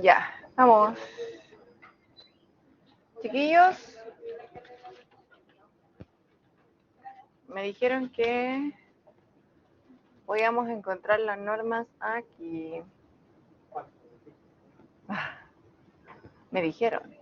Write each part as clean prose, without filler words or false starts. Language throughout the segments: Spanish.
Ya, vamos. Chiquillos, me dijeron que podíamos encontrar las normas aquí. Me dijeron.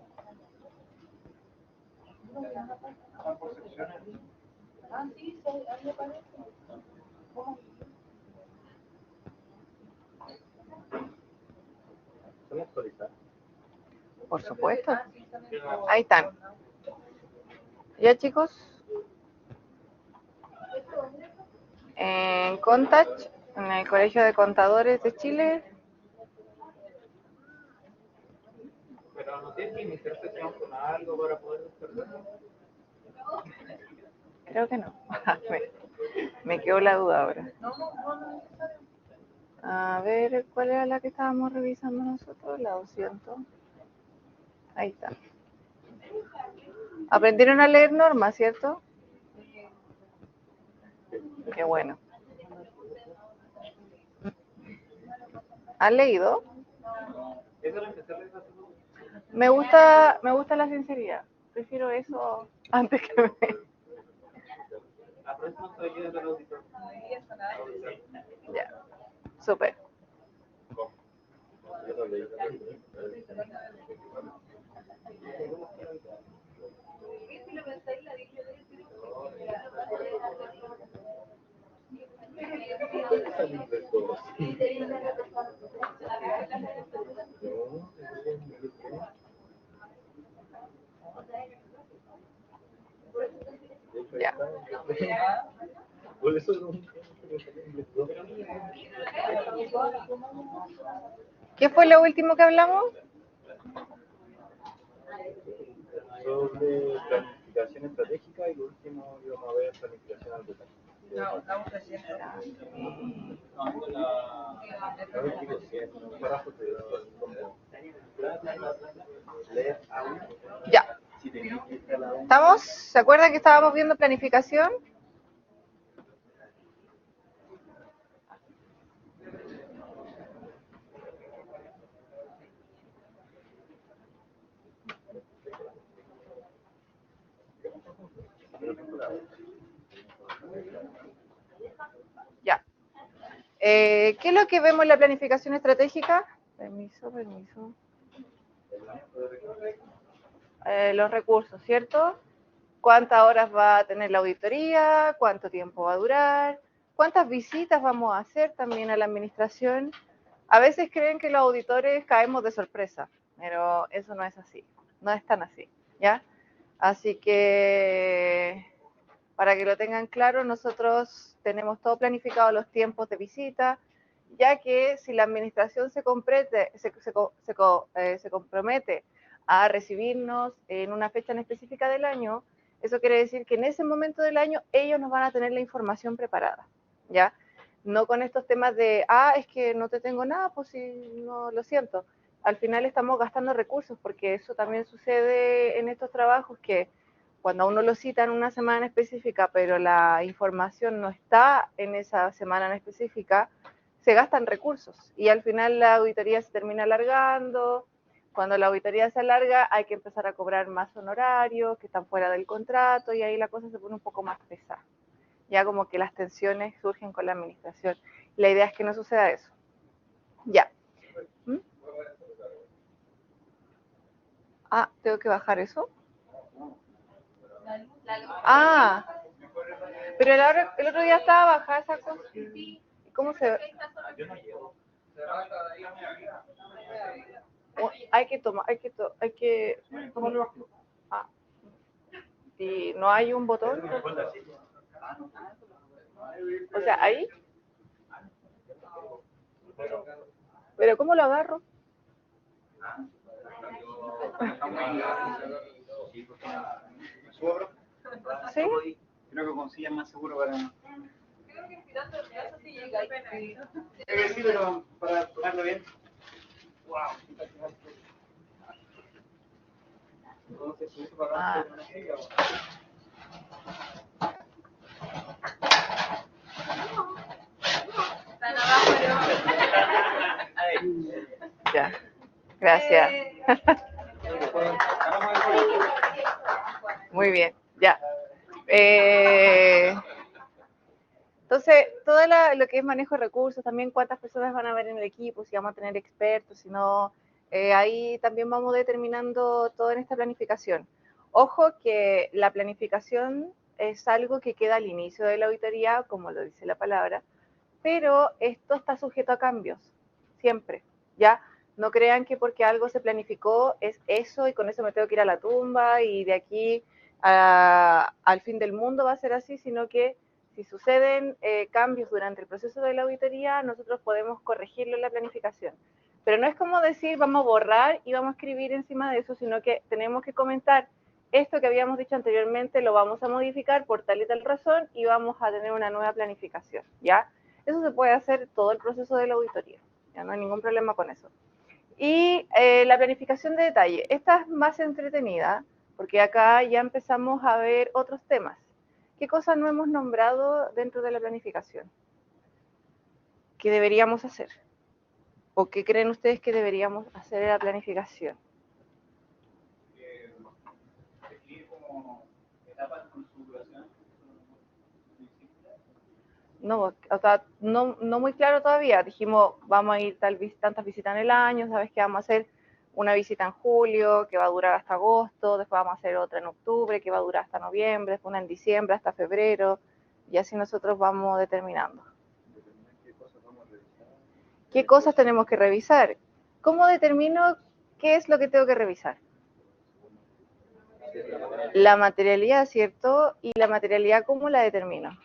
Por supuesto. Ahí están. Ya, chicos. En Contach, en el Colegio de Contadores de Chile. Pero no tiene que iniciar sesión con algo para poder descargarlo. Creo que no. Me quedó la duda ahora. A ver, ¿cuál era la que estábamos revisando nosotros? La 200. Ahí está. Aprendieron a leer normas, ¿cierto? Qué bueno. ¿Han leído? Me gusta la sinceridad. Prefiero eso antes que me... Ya, súper. Ya. ¿Qué fue lo último que hablamos? Sobre planificación estratégica y lo último íbamos a ver planificación al detalle. Ya. ¿Estamos? ¿Se acuerdan que estábamos viendo planificación? Ya. ¿Qué es lo que vemos en la planificación estratégica? Permiso. Los recursos, ¿cierto? ¿Cuántas horas va a tener la auditoría? ¿Cuánto tiempo va a durar? ¿Cuántas visitas vamos a hacer también a la administración? A veces creen que los auditores caemos de sorpresa, pero eso no es así, no es tan así, ¿ya? Así que, para que lo tengan claro, nosotros tenemos todo planificado, los tiempos de visita, ya que si la administración se compromete a recibirnos en una fecha en específica del año, eso quiere decir que en ese momento del año ellos nos van a tener la información preparada, ¿ya? No con estos temas de, es que no te tengo nada, pues si no, lo siento. Al final estamos gastando recursos, porque eso también sucede en estos trabajos, que cuando a uno lo cita en una semana específica, pero la información no está en esa semana en específica, se gastan recursos y al final la auditoría se termina alargando. Cuando la auditoría se alarga, hay que empezar a cobrar más honorarios que están fuera del contrato y ahí la cosa se pone un poco más pesada. Ya como que las tensiones surgen con la administración. La idea es que no suceda eso. Ya. ¿Mm? ¿Tengo que bajar eso? Pero el otro día estaba bajada esa cosa. ¿Cómo se ve? Hay que tomar, y no hay un botón. O sea, ahí. Pero ¿cómo lo agarro? ¿Sí? Creo que con silla es más seguro para... Creo que estirando el brazo sí llega ahí. Sí, pero para tomarlo bien. Wow. Entonces, si eso para una silla. Ya. Ya, gracias. Muy bien, ya. Entonces, todo lo que es manejo de recursos, también cuántas personas van a haber en el equipo, si vamos a tener expertos, si no, ahí también vamos determinando todo en esta planificación. Ojo que la planificación es algo que queda al inicio de la auditoría, como lo dice la palabra, pero esto está sujeto a cambios, siempre, ¿ya? No crean que porque algo se planificó es eso y con eso me tengo que ir a la tumba y de aquí al fin del mundo va a ser así, sino que si suceden cambios durante el proceso de la auditoría, nosotros podemos corregirlo en la planificación. Pero no es como decir vamos a borrar y vamos a escribir encima de eso, sino que tenemos que comentar esto que habíamos dicho anteriormente, lo vamos a modificar por tal y tal razón y vamos a tener una nueva planificación, ¿ya? Eso se puede hacer todo el proceso de la auditoría, ya no hay ningún problema con eso. Y la planificación de detalle, esta es más entretenida, porque acá ya empezamos a ver otros temas. ¿Qué cosas no hemos nombrado dentro de la planificación? ¿Qué deberíamos hacer? ¿O qué creen ustedes que deberíamos hacer en la planificación? Definir como etapas con su duración. No, o sea, no muy claro todavía. Dijimos, vamos a ir tantas visitas en el año, sabes que vamos a hacer una visita en julio, que va a durar hasta agosto, después vamos a hacer otra en octubre, que va a durar hasta noviembre, después una en diciembre, hasta febrero, y así nosotros vamos determinando. ¿Qué cosas tenemos que revisar? ¿Cómo determino qué es lo que tengo que revisar? La materialidad, ¿cierto? ¿Y la materialidad cómo la determino?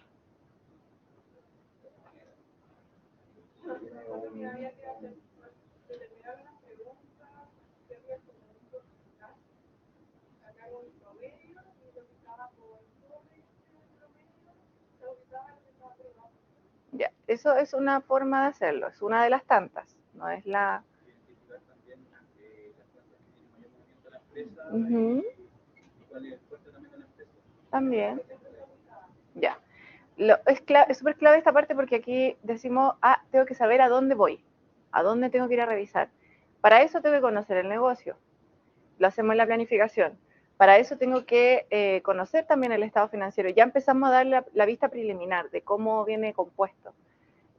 Ya, eso es una forma de hacerlo, es una de las tantas, no es la... Uh-huh. También. Ya. Es súper clave esta parte porque aquí decimos, tengo que saber a dónde voy, a dónde tengo que ir a revisar. Para eso tengo que conocer el negocio, lo hacemos en la planificación. Para eso tengo que conocer también el estado financiero. Ya empezamos a dar la vista preliminar de cómo viene compuesto.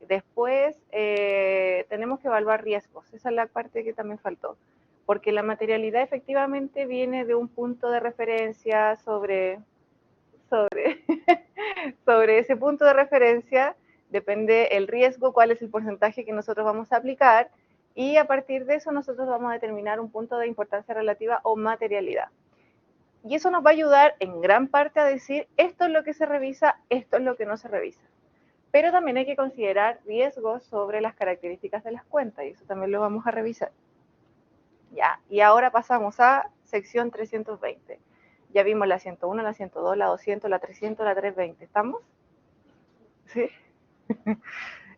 Después tenemos que evaluar riesgos, esa es la parte que también faltó, porque la materialidad efectivamente viene de un punto de referencia sobre ese punto de referencia, depende el riesgo, cuál es el porcentaje que nosotros vamos a aplicar y a partir de eso nosotros vamos a determinar un punto de importancia relativa o materialidad. Y eso nos va a ayudar en gran parte a decir esto es lo que se revisa, esto es lo que no se revisa. Pero también hay que considerar riesgos sobre las características de las cuentas y eso también lo vamos a revisar. Ya, y ahora pasamos a sección 320. Ya vimos la 101, la 102, la 200, la 300, la 320. ¿Estamos? ¿Sí?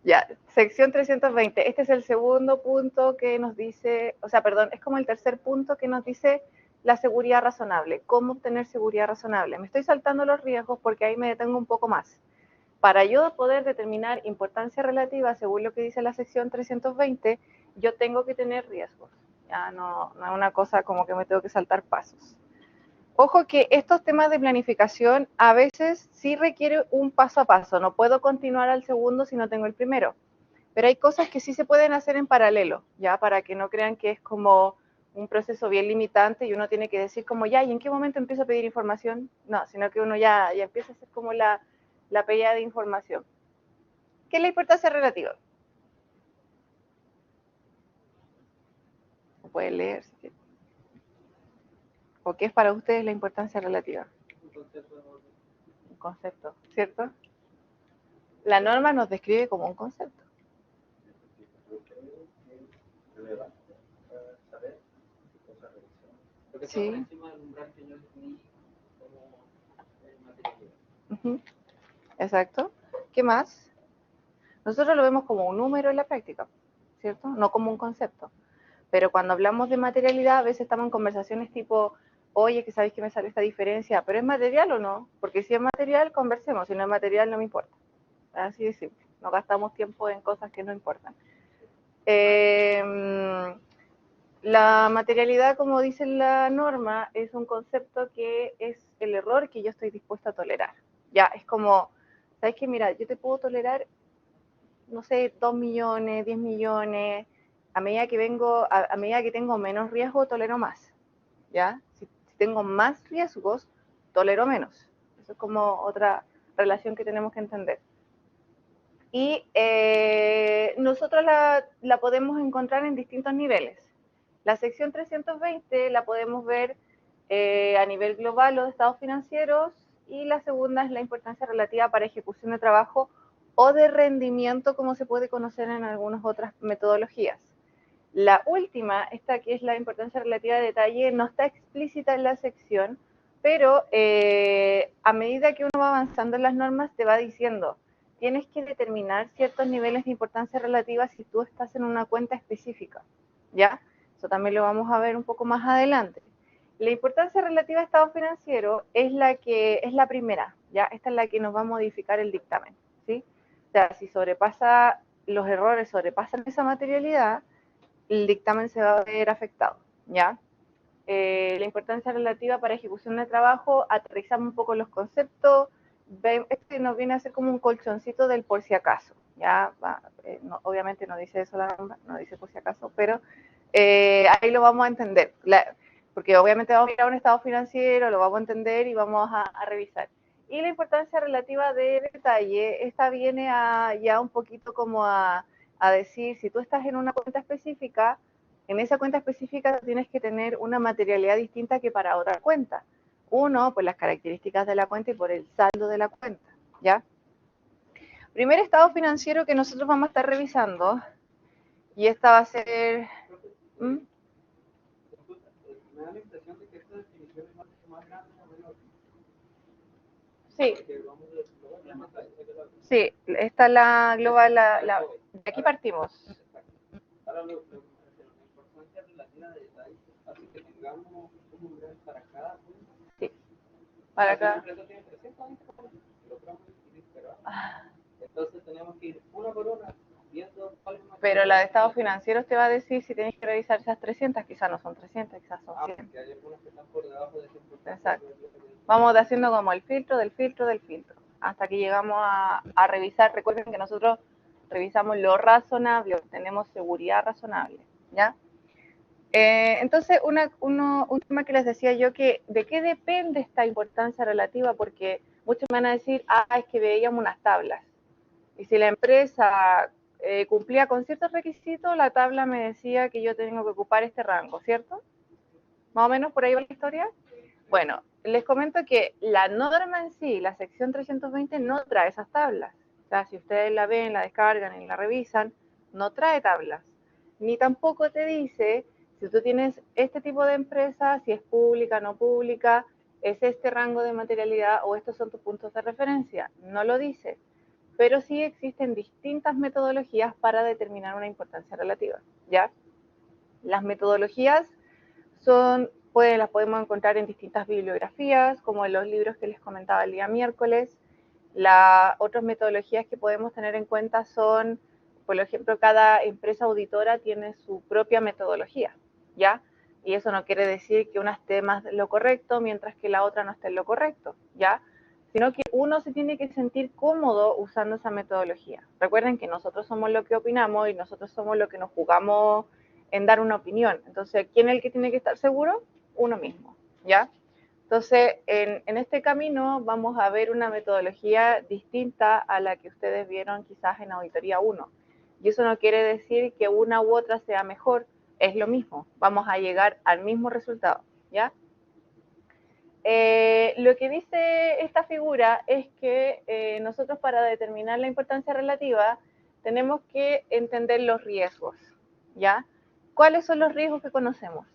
Ya, sección 320. Este es el segundo punto que nos dice, o sea, perdón, es como el tercer punto que nos dice la seguridad razonable. ¿Cómo obtener seguridad razonable? Me estoy saltando los riesgos porque ahí me detengo un poco más. Para yo poder determinar importancia relativa, según lo que dice la sección 320, yo tengo que tener riesgos. Ya no es una cosa como que me tengo que saltar pasos. Ojo que estos temas de planificación a veces sí requiere un paso a paso. No puedo continuar al segundo si no tengo el primero. Pero hay cosas que sí se pueden hacer en paralelo, ya para que no crean que es como un proceso bien limitante y uno tiene que decir como ya, ¿y en qué momento empiezo a pedir información? No, sino que uno ya empieza a hacer como la pedida de información. ¿Qué es la importancia relativa? ¿O puede leer? ¿O qué es para ustedes la importancia relativa? Un concepto, ¿cierto? La norma nos describe como un concepto. Sí. Uh-huh. Exacto. ¿Qué más? Nosotros lo vemos como un número en la práctica, ¿cierto? No como un concepto. Pero cuando hablamos de materialidad, a veces estamos en conversaciones tipo, oye, que sabéis que me sale esta diferencia, ¿pero es material o no? Porque si es material, conversemos, si no es material, no me importa. Así de simple. No gastamos tiempo en cosas que no importan. La materialidad, como dice la norma, es un concepto que es el error que yo estoy dispuesta a tolerar. Ya, es como, ¿sabes qué? Mira, yo te puedo tolerar, no sé, 2 millones, 10 millones, a medida que tengo menos riesgo, tolero más. ¿Ya? Si tengo más riesgos, tolero menos. Eso es como otra relación que tenemos que entender. Y nosotros la podemos encontrar en distintos niveles. La sección 320 la podemos ver a nivel global o de estados financieros, y la segunda es la importancia relativa para ejecución de trabajo o de rendimiento, como se puede conocer en algunas otras metodologías. La última, esta que es la importancia relativa de detalle, no está explícita en la sección, pero a medida que uno va avanzando en las normas te va diciendo, tienes que determinar ciertos niveles de importancia relativa si tú estás en una cuenta específica, ¿ya? Eso también lo vamos a ver un poco más adelante. La importancia relativa a estado financiero es la primera, ¿ya? Esta es la que nos va a modificar el dictamen, ¿sí? O sea, si los errores sobrepasan esa materialidad, el dictamen se va a ver afectado, ¿ya? La importancia relativa para ejecución de trabajo, aterrizamos un poco los conceptos, este nos viene a ser como un colchoncito del por si acaso, ¿ya? No, obviamente no dice eso la norma, no dice por si acaso, pero ahí lo vamos a entender, porque obviamente vamos a mirar un estado financiero, lo vamos a entender y vamos a revisar. Y la importancia relativa de detalle, esta viene ya un poquito como a decir, si tú estás en una cuenta específica, en esa cuenta específica tienes que tener una materialidad distinta que para otra cuenta. Uno, por las características de la cuenta y por el saldo de la cuenta, ¿ya? Primer estado financiero que nosotros vamos a estar revisando, y esta va a ser... ¿Mm? Me da la impresión de que esta definición es más grande o menor. Sí. Sí, esta es la global, de aquí partimos. Ahora, la importancia relativa de detalle hace que tengamos un nivel para cada punto. Sí, para acá. Entonces tenemos que ir una por una viendo cuál es más. Pero la de estados financieros te va a decir si tenéis que revisar esas 300, quizás no son 300, quizás son 100. Porque hay algunas que están por debajo de ese punto. Exacto. Vamos haciendo como el filtro del filtro del filtro, hasta que llegamos a revisar. Recuerden que nosotros revisamos lo razonable, tenemos seguridad razonable, ¿ya? Entonces, un tema que les decía yo, que de qué depende esta importancia relativa, porque muchos me van a decir, es que veíamos unas tablas, y si la empresa cumplía con ciertos requisitos, la tabla me decía que yo tengo que ocupar este rango, ¿cierto? Más o menos por ahí va la historia. Bueno, les comento que la norma en sí, la sección 320, no trae esas tablas. O sea, si ustedes la ven, la descargan y la revisan, no trae tablas. Ni tampoco te dice, si tú tienes este tipo de empresa, si es pública, no pública, es este rango de materialidad o estos son tus puntos de referencia. No lo dice. Pero sí existen distintas metodologías para determinar una importancia relativa, ¿ya? Las metodologías las podemos encontrar en distintas bibliografías, como en los libros que les comentaba el día miércoles. Las otras metodologías que podemos tener en cuenta son, por ejemplo, cada empresa auditora tiene su propia metodología, ¿ya? Y eso no quiere decir que una esté más en lo correcto, mientras que la otra no esté en lo correcto, ¿ya? Sino que uno se tiene que sentir cómodo usando esa metodología. Recuerden que nosotros somos lo que opinamos y nosotros somos lo que nos jugamos en dar una opinión. Entonces, ¿quién es el que tiene que estar seguro? Uno mismo, ¿ya? Entonces, en este camino vamos a ver una metodología distinta a la que ustedes vieron quizás en Auditoría 1. Y eso no quiere decir que una u otra sea mejor, es lo mismo, vamos a llegar al mismo resultado, ¿ya? Lo que dice esta figura es que nosotros, para determinar la importancia relativa, tenemos que entender los riesgos, ¿ya? ¿Cuáles son los riesgos que conocemos?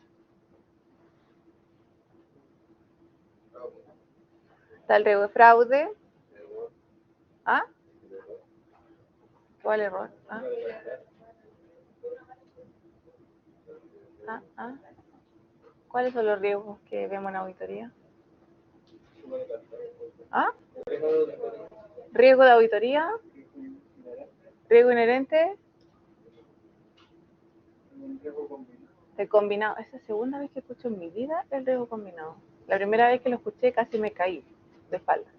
Está el riesgo de fraude. ¿Ah? ¿Cuál error? ¿Cuáles son los riesgos que vemos en auditoría? ¿Ah? Riesgo de auditoría. Riesgo inherente. El combinado, esa es la segunda vez que escucho en mi vida el riesgo combinado. La primera vez que lo escuché casi me caí de espalda.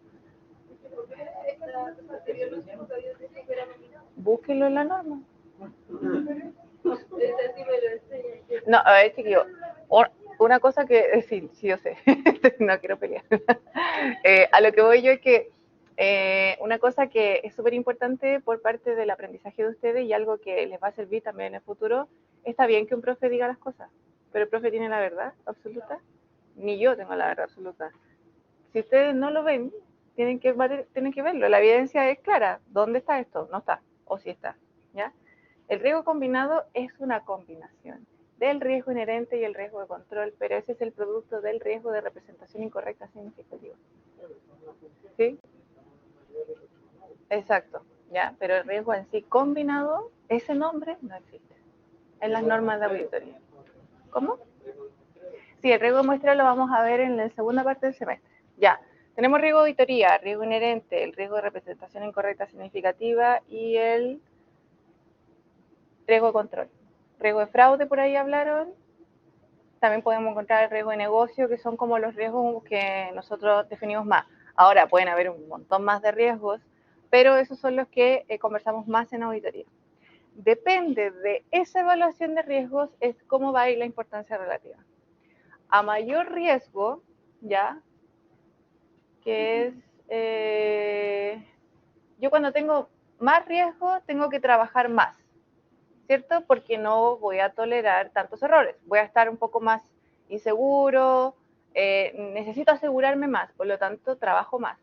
Búsquelo en la norma. No, a ver, chiquillo. Una cosa que, sí, yo sé, no quiero pelear. A lo que voy yo es que una cosa que es súper importante por parte del aprendizaje de ustedes y algo que les va a servir también en el futuro, está bien que un profe diga las cosas, pero el profe tiene la verdad absoluta, ni yo tengo la verdad absoluta. Si ustedes no lo ven, tienen que verlo. La evidencia es clara. ¿Dónde está esto? No está. O sí está. ¿Ya? El riesgo combinado es una combinación del riesgo inherente y el riesgo de control, pero ese es el producto del riesgo de representación incorrecta significativa. ¿Sí? Exacto. ¿Ya? Pero el riesgo en sí combinado, ese nombre no existe en las normas de auditoría. ¿Cómo? Sí, el riesgo muestral lo vamos a ver en la segunda parte del semestre. Ya, tenemos riesgo de auditoría, riesgo inherente, el riesgo de representación incorrecta significativa y el riesgo de control. Riesgo de fraude, por ahí hablaron. También podemos encontrar el riesgo de negocio, que son como los riesgos que nosotros definimos más. Ahora, pueden haber un montón más de riesgos, pero esos son los que conversamos más en auditoría. Depende de esa evaluación de riesgos, es cómo va a ir la importancia relativa. A mayor riesgo, ¿ya? Que es, yo cuando tengo más riesgo, tengo que trabajar más, ¿cierto? Porque no voy a tolerar tantos errores, voy a estar un poco más inseguro, necesito asegurarme más, por lo tanto, trabajo más.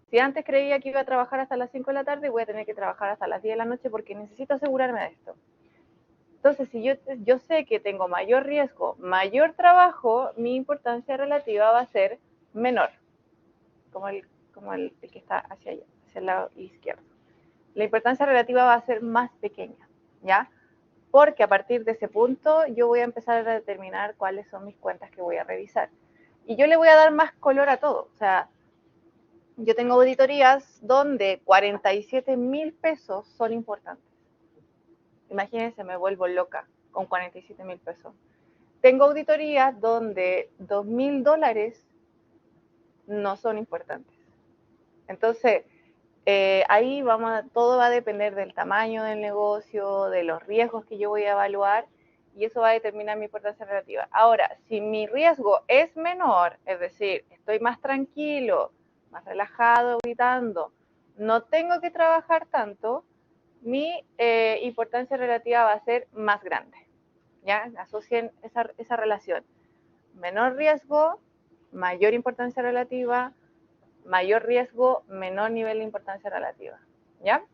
Si antes creía que iba a trabajar hasta las 5 de la tarde, voy a tener que trabajar hasta las 10 de la noche porque necesito asegurarme de esto. Entonces, si yo sé que tengo mayor riesgo, mayor trabajo, mi importancia relativa va a ser menor, como el que está hacia allá, hacia el lado izquierdo. La importancia relativa va a ser más pequeña, ¿ya? Porque a partir de ese punto yo voy a empezar a determinar cuáles son mis cuentas que voy a revisar. Y yo le voy a dar más color a todo. O sea, yo tengo auditorías donde 47,000 pesos son importantes. Imagínense, me vuelvo loca con 47,000 pesos. Tengo auditorías donde $2,000 no son importantes. Entonces, ahí todo va a depender del tamaño del negocio, de los riesgos que yo voy a evaluar, y eso va a determinar mi importancia relativa. Ahora, si mi riesgo es menor, es decir, estoy más tranquilo, más relajado, auditando, no tengo que trabajar tanto, mi importancia relativa va a ser más grande. ¿Ya? Asocien esa relación. Menor riesgo, mayor importancia relativa, mayor riesgo, menor nivel de importancia relativa. ¿Ya?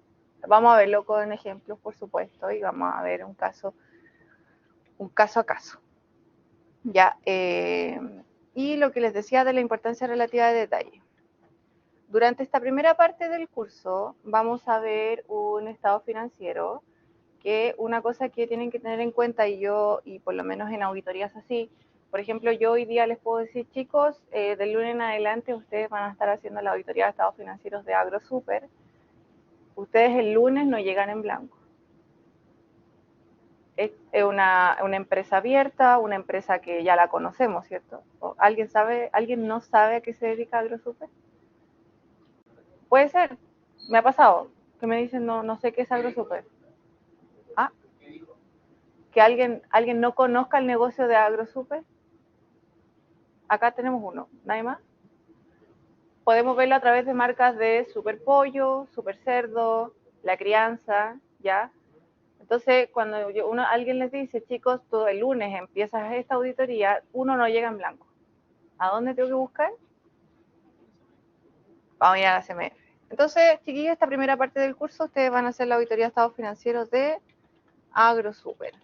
Vamos a verlo con ejemplos, por supuesto, y vamos a ver un caso a caso. ¿Ya? Y lo que les decía de la importancia relativa de detalle. Durante esta primera parte del curso vamos a ver un estado financiero, que una cosa que tienen que tener en cuenta, y por lo menos en auditorías así, por ejemplo, yo hoy día les puedo decir, chicos, del lunes en adelante ustedes van a estar haciendo la auditoría de estados financieros de AgroSuper. Ustedes el lunes no llegan en blanco. Es una empresa abierta, una empresa que ya la conocemos, ¿cierto? ¿Alguien no sabe a qué se dedica AgroSuper? Puede ser, me ha pasado, que me dicen, no sé qué es AgroSuper. Ah, que alguien no conozca el negocio de AgroSuper. Acá tenemos uno, nadie más. Podemos verlo a través de marcas de Super Pollo, Super Cerdo, La Crianza, ¿ya? Entonces, cuando alguien les dice, chicos, todo el lunes empiezas esta auditoría, uno no llega en blanco. ¿A dónde tengo que buscar? Vamos a ir a la CMF. Entonces, chiquillos, esta primera parte del curso, ustedes van a hacer la auditoría de estados financieros de AgroSuper.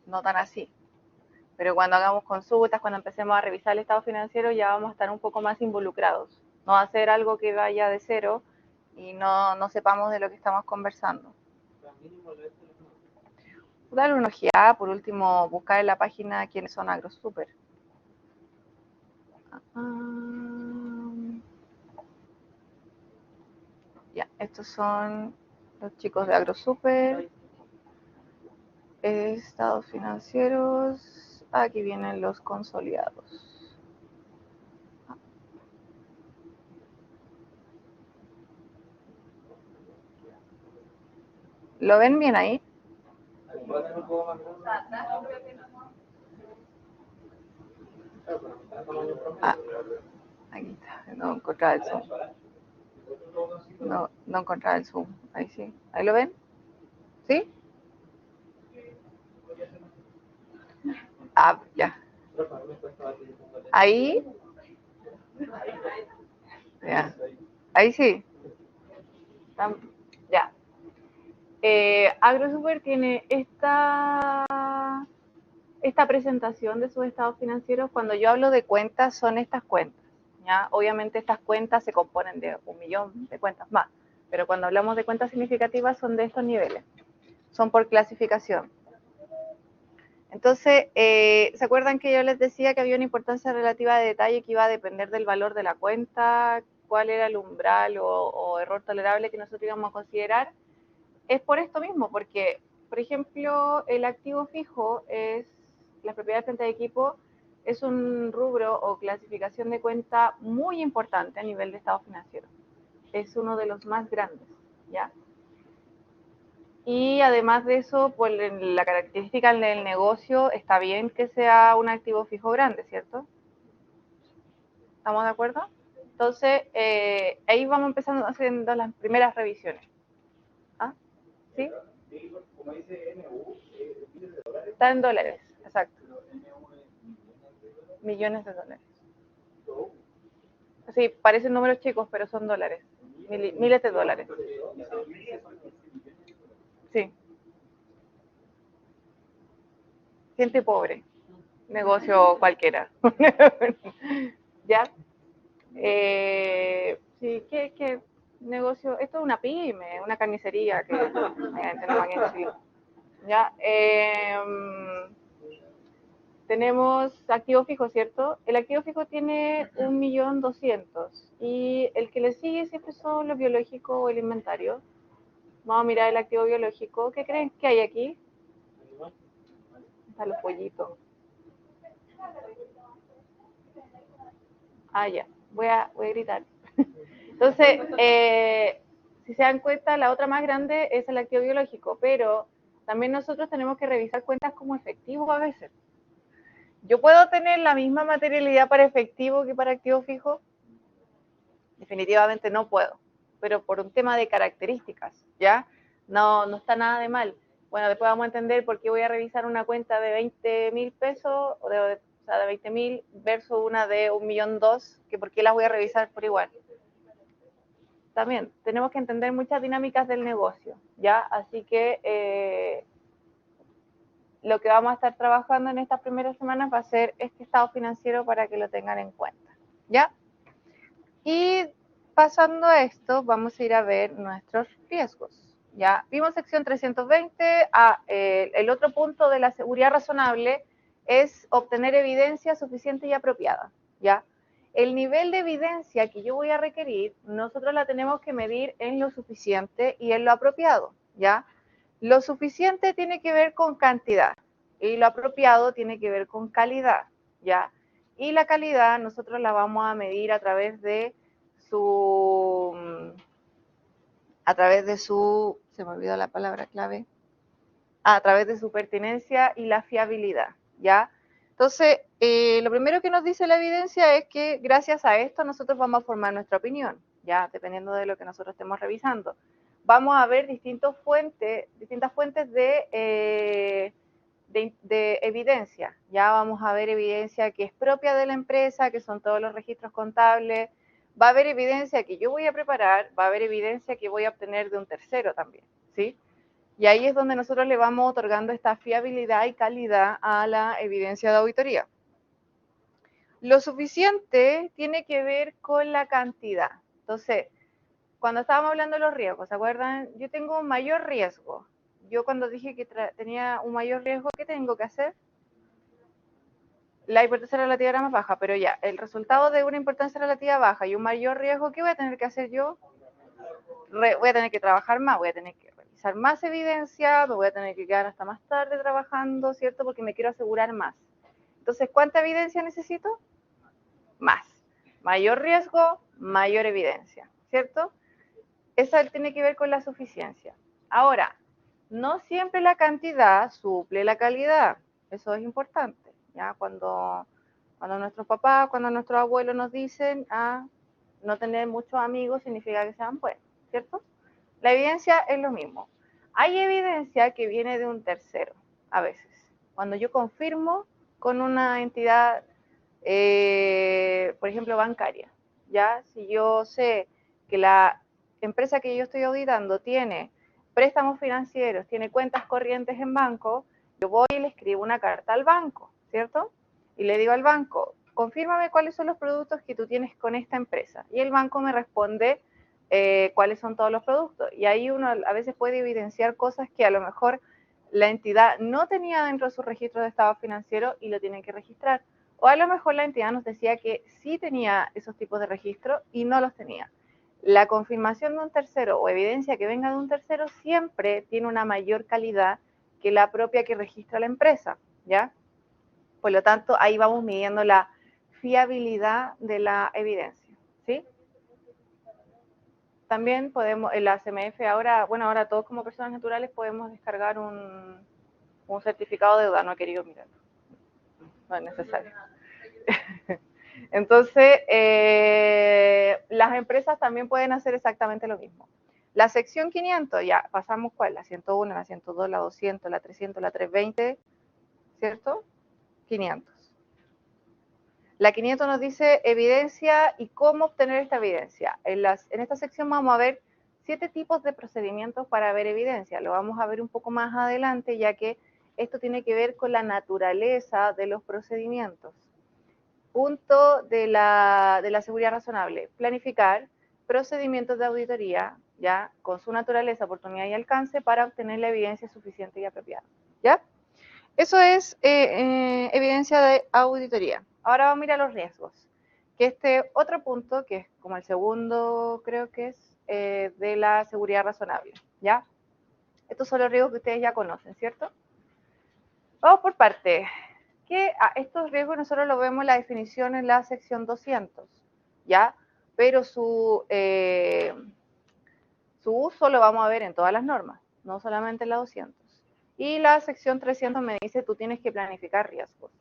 No tan así. Pero cuando hagamos consultas, cuando empecemos a revisar el estado financiero, ya vamos a estar un poco más involucrados. No va a ser algo que vaya de cero y no sepamos de lo que estamos conversando. Dale una ojeada, por último, buscar en la página quiénes son AgroSuper. Ya, estos son los chicos de AgroSuper. Estados financieros. Aquí vienen los consolidados. ¿Lo ven bien ahí? Ah, aquí está. No encontraba el zoom. No encontraba el zoom. Ahí sí. ¿Ahí lo ven? ¿Sí? Ah, ya. Ahí. Ya. Ahí sí. Ya. AgroSuper tiene esta presentación de sus estados financieros. Cuando yo hablo de cuentas, son estas cuentas. ¿ya? Obviamente estas cuentas se componen de 1 millón de cuentas más, pero cuando hablamos de cuentas significativas son de estos niveles. Son por clasificación. Entonces, ¿se acuerdan que yo les decía que había una importancia relativa de detalle que iba a depender del valor de la cuenta, cuál era el umbral o error tolerable que nosotros íbamos a considerar? Es por esto mismo, porque, por ejemplo, el activo fijo es, las propiedades frente de equipo, es un rubro o clasificación de cuenta muy importante a nivel de estado financiero. Es uno de los más grandes, ¿ya? Y además de eso, pues la característica del negocio está bien que sea un activo fijo grande, ¿cierto? ¿Estamos de acuerdo? Entonces, ahí vamos empezando haciendo las primeras revisiones. ¿Ah? ¿Sí? Está en dólares, exacto. Millones de dólares. Sí, parecen números chicos, pero son dólares. Miles de dólares. Sí. Gente pobre. Negocio cualquiera. ¿Ya? Sí, ¿qué negocio? Esto es una pyme, una carnicería que tenemos aquí en Chile. ¿Ya? Tenemos activo fijo, ¿cierto? El activo fijo tiene 1.200.000 y el que le sigue siempre son los biológicos o el inventario. Vamos a mirar el activo biológico. ¿Qué creen que hay aquí? Están los pollitos. Ah, ya. Voy a gritar. Entonces, si se dan cuenta, la otra más grande es el activo biológico, pero también nosotros tenemos que revisar cuentas como efectivo a veces. ¿Yo puedo tener la misma materialidad para efectivo que para activo fijo? Definitivamente no puedo, pero por un tema de características, ¿ya? No está nada de mal. Bueno, después vamos a entender por qué voy a revisar una cuenta de 20.000 pesos, o sea, de 20.000 versus una de 1.200.000, que por qué las voy a revisar por igual. También tenemos que entender muchas dinámicas del negocio, ¿ya? Así que lo que vamos a estar trabajando en estas primeras semanas va a ser este estado financiero para que lo tengan en cuenta, ¿ya? Y pasando a esto, vamos a ir a ver nuestros riesgos. Ya vimos sección 320. El otro punto de la seguridad razonable es obtener evidencia suficiente y apropiada. Ya, el nivel de evidencia que yo voy a requerir, nosotros la tenemos que medir en lo suficiente y en lo apropiado. Ya, lo suficiente tiene que ver con cantidad y lo apropiado tiene que ver con calidad. Ya, y la calidad nosotros la vamos a medir a través de se me olvidó la palabra clave, a través de su pertinencia y la fiabilidad, ¿ya? Entonces, lo primero que nos dice la evidencia es que gracias a esto nosotros vamos a formar nuestra opinión, ¿ya? Dependiendo de lo que nosotros estemos revisando. Vamos a ver distintas fuentes de evidencia. Ya vamos a ver evidencia que es propia de la empresa, que son todos los registros contables. Va a haber evidencia que yo voy a preparar, va a haber evidencia que voy a obtener de un tercero también, ¿sí? Y ahí es donde nosotros le vamos otorgando esta fiabilidad y calidad a la evidencia de auditoría. Lo suficiente tiene que ver con la cantidad. Entonces, cuando estábamos hablando de los riesgos, ¿se acuerdan? Yo tengo un mayor riesgo. Yo cuando dije que tenía un mayor riesgo, ¿qué tengo que hacer? La importancia relativa era más baja, pero ya, el resultado de una importancia relativa baja y un mayor riesgo, ¿qué voy a tener que hacer yo? voy a tener que trabajar más, voy a tener que revisar más evidencia, me voy a tener que quedar hasta más tarde trabajando, ¿cierto? Porque me quiero asegurar más. Entonces, ¿cuánta evidencia necesito? Más. Mayor riesgo, mayor evidencia, ¿cierto? Esa tiene que ver con la suficiencia. Ahora, no siempre la cantidad suple la calidad. Eso es importante, ¿ya? Cuando nuestros papás, cuando nuestros abuelos nos dicen no tener muchos amigos significa que sean buenos, ¿cierto? La evidencia es lo mismo. Hay evidencia que viene de un tercero, a veces. Cuando yo confirmo con una entidad, por ejemplo, bancaria, ¿ya? Si yo sé que la empresa que yo estoy auditando tiene préstamos financieros, tiene cuentas corrientes en banco, yo voy y le escribo una carta al banco, ¿cierto? Y le digo al banco, confírmame cuáles son los productos que tú tienes con esta empresa. Y el banco me responde cuáles son todos los productos. Y ahí uno a veces puede evidenciar cosas que a lo mejor la entidad no tenía dentro de su registro de estado financiero y lo tienen que registrar. O a lo mejor la entidad nos decía que sí tenía esos tipos de registro y no los tenía. La confirmación de un tercero o evidencia que venga de un tercero siempre tiene una mayor calidad que la propia que registra la empresa, ¿ya? Por lo tanto, ahí vamos midiendo la fiabilidad de la evidencia, ¿sí? También podemos, en la CMF ahora, bueno, ahora todos como personas naturales podemos descargar un certificado de deuda, no he querido mirarlo, no es necesario. Entonces, las empresas también pueden hacer exactamente lo mismo. La sección 500, ya pasamos cuál, la 101, la 102, la 200, la 300, la 320, ¿cierto? 500. La 500 nos dice evidencia y cómo obtener esta evidencia. En esta sección vamos a ver 7 tipos de procedimientos para ver evidencia. Lo vamos a ver un poco más adelante, ya que esto tiene que ver con la naturaleza de los procedimientos. Punto de la seguridad razonable. Planificar procedimientos de auditoría, ya, con su naturaleza, oportunidad y alcance para obtener la evidencia suficiente y apropiada. ¿Ya? Eso es evidencia de auditoría. Ahora vamos a mirar los riesgos, que este otro punto, que es como el segundo, creo que es, de la seguridad razonable, ¿ya? Estos son los riesgos que ustedes ya conocen, ¿cierto? Vamos por parte. Estos riesgos nosotros los vemos en la definición en la sección 200, ¿ya? Pero su uso lo vamos a ver en todas las normas, no solamente en la 200. Y la sección 300 me dice, tú tienes que planificar riesgos.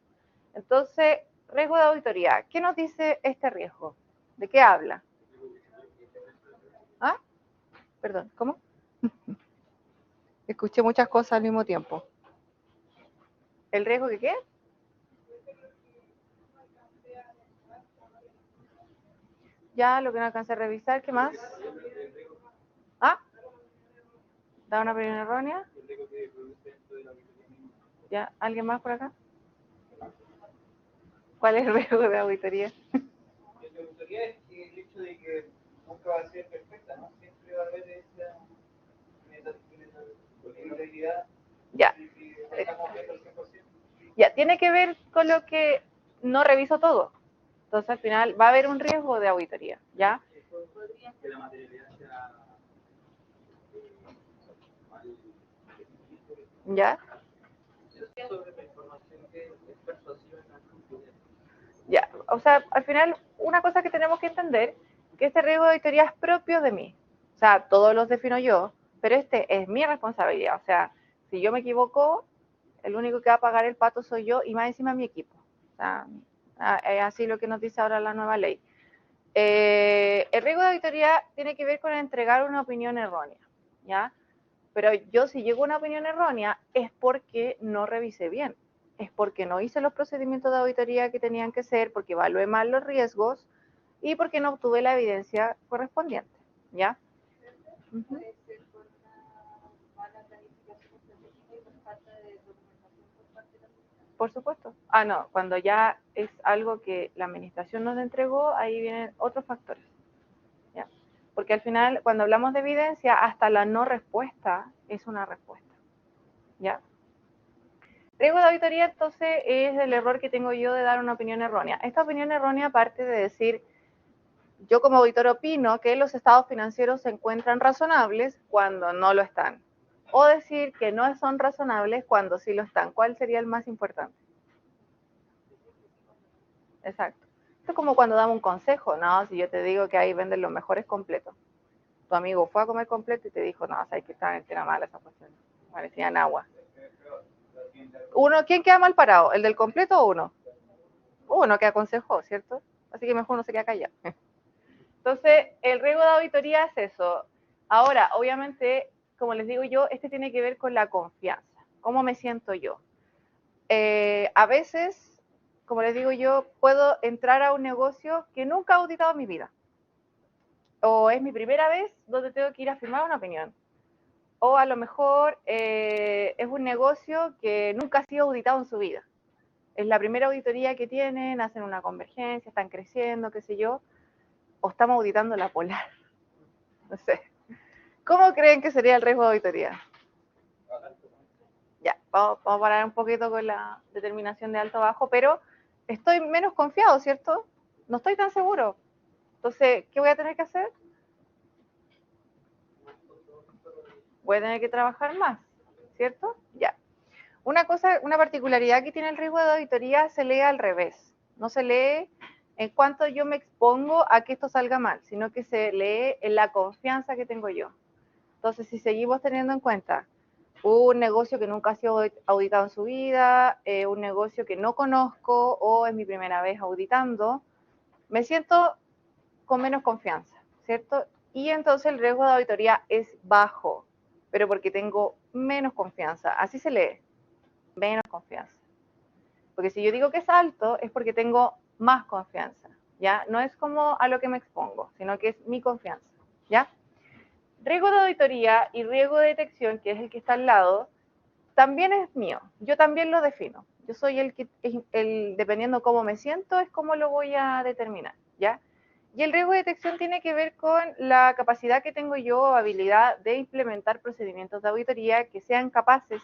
Entonces, riesgo de auditoría. ¿Qué nos dice este riesgo? ¿De qué habla? ¿Ah? Perdón, ¿cómo? Escuché muchas cosas al mismo tiempo. ¿El riesgo de qué? Ya, lo que no alcancé a revisar, ¿qué más? ¿Ah? ¿Da una opinión errónea? ¿Ya? ¿Alguien más por acá? ¿Cuál es el riesgo de auditoría? El de auditoría es el hecho de que nunca va a ser perfecta, ¿no? Siempre va a haber esa integridad. Ya. Ya, tiene que ver con lo que no reviso todo. Entonces, al final, va a haber un riesgo de auditoría, ¿ya? Que la materialidad sea ¿Ya? sobre la información que es persuasiva en la conclusión. Ya, o sea, al final, una cosa que tenemos que entender, que este riesgo de auditoría es propio de mí. O sea, todos los defino yo, pero este es mi responsabilidad. O sea, si yo me equivoco, el único que va a pagar el pato soy yo y más encima mi equipo. O sea, es así lo que nos dice ahora la nueva ley. El riesgo de auditoría tiene que ver con entregar una opinión errónea, ¿ya? Pero yo si llego a una opinión errónea es porque no revisé bien, es porque no hice los procedimientos de auditoría que tenían que ser, porque evalué mal los riesgos y porque no obtuve la evidencia correspondiente, ¿ya? Uh-huh. Por supuesto. No, cuando ya es algo que la administración nos entregó, ahí vienen otros factores, ¿ya? Porque al final, cuando hablamos de evidencia, hasta la no respuesta es una respuesta, ¿ya? Riesgo de auditoría, entonces, es el error que tengo yo de dar una opinión errónea. Esta opinión errónea parte de decir, Yo como auditor opino que los estados financieros se encuentran razonables cuando no lo están. O decir que no son razonables cuando sí lo están. ¿Cuál sería el más importante? Exacto. Esto es como cuando damos un consejo, ¿no? Si yo te digo que ahí venden los mejores completos. Tu amigo fue a comer completo y te dijo, no, sabes que estaban entera mala esa cuestión. Parecían agua. Uno, ¿quién queda mal parado? ¿El del completo o uno? Uno que aconsejó, ¿cierto? Así que mejor uno se queda callado. Entonces, el riesgo de auditoría es eso. Ahora, obviamente, como les digo yo, este tiene que ver con la confianza. ¿Cómo me siento yo? A veces, como les digo yo, puedo entrar a un negocio que nunca he auditado en mi vida. O es mi primera vez donde tengo que ir a firmar una opinión. O a lo mejor es un negocio que nunca ha sido auditado en su vida. Es la primera auditoría que tienen, hacen una convergencia, están creciendo, qué sé yo, o estamos auditando la Polar. No sé. ¿Cómo creen que sería el riesgo de auditoría? Ya, vamos a parar un poquito con la determinación de alto o bajo, pero estoy menos confiado, ¿cierto? No estoy tan seguro. Entonces, ¿qué voy a tener que hacer? Voy a tener que trabajar más, ¿cierto? Ya. Una cosa, una particularidad que tiene el riesgo de auditoría se lee al revés. No se lee en cuanto yo me expongo a que esto salga mal, sino que se lee en la confianza que tengo yo. Entonces, si seguimos teniendo en cuenta un negocio que nunca ha sido auditado en su vida, un negocio que no conozco o es mi primera vez auditando, me siento con menos confianza, ¿cierto? Y entonces el riesgo de auditoría es bajo, pero porque tengo menos confianza. Así se lee, menos confianza. Porque si yo digo que es alto, es porque tengo más confianza, ¿ya? No es como a lo que me expongo, sino que es mi confianza, ¿ya? Riesgo de auditoría y riesgo de detección, que es el que está al lado, también es mío. Yo también lo defino. Yo soy el que, dependiendo cómo me siento, es cómo lo voy a determinar, ¿ya? Y el riesgo de detección tiene que ver con la capacidad que tengo yo o habilidad de implementar procedimientos de auditoría que sean capaces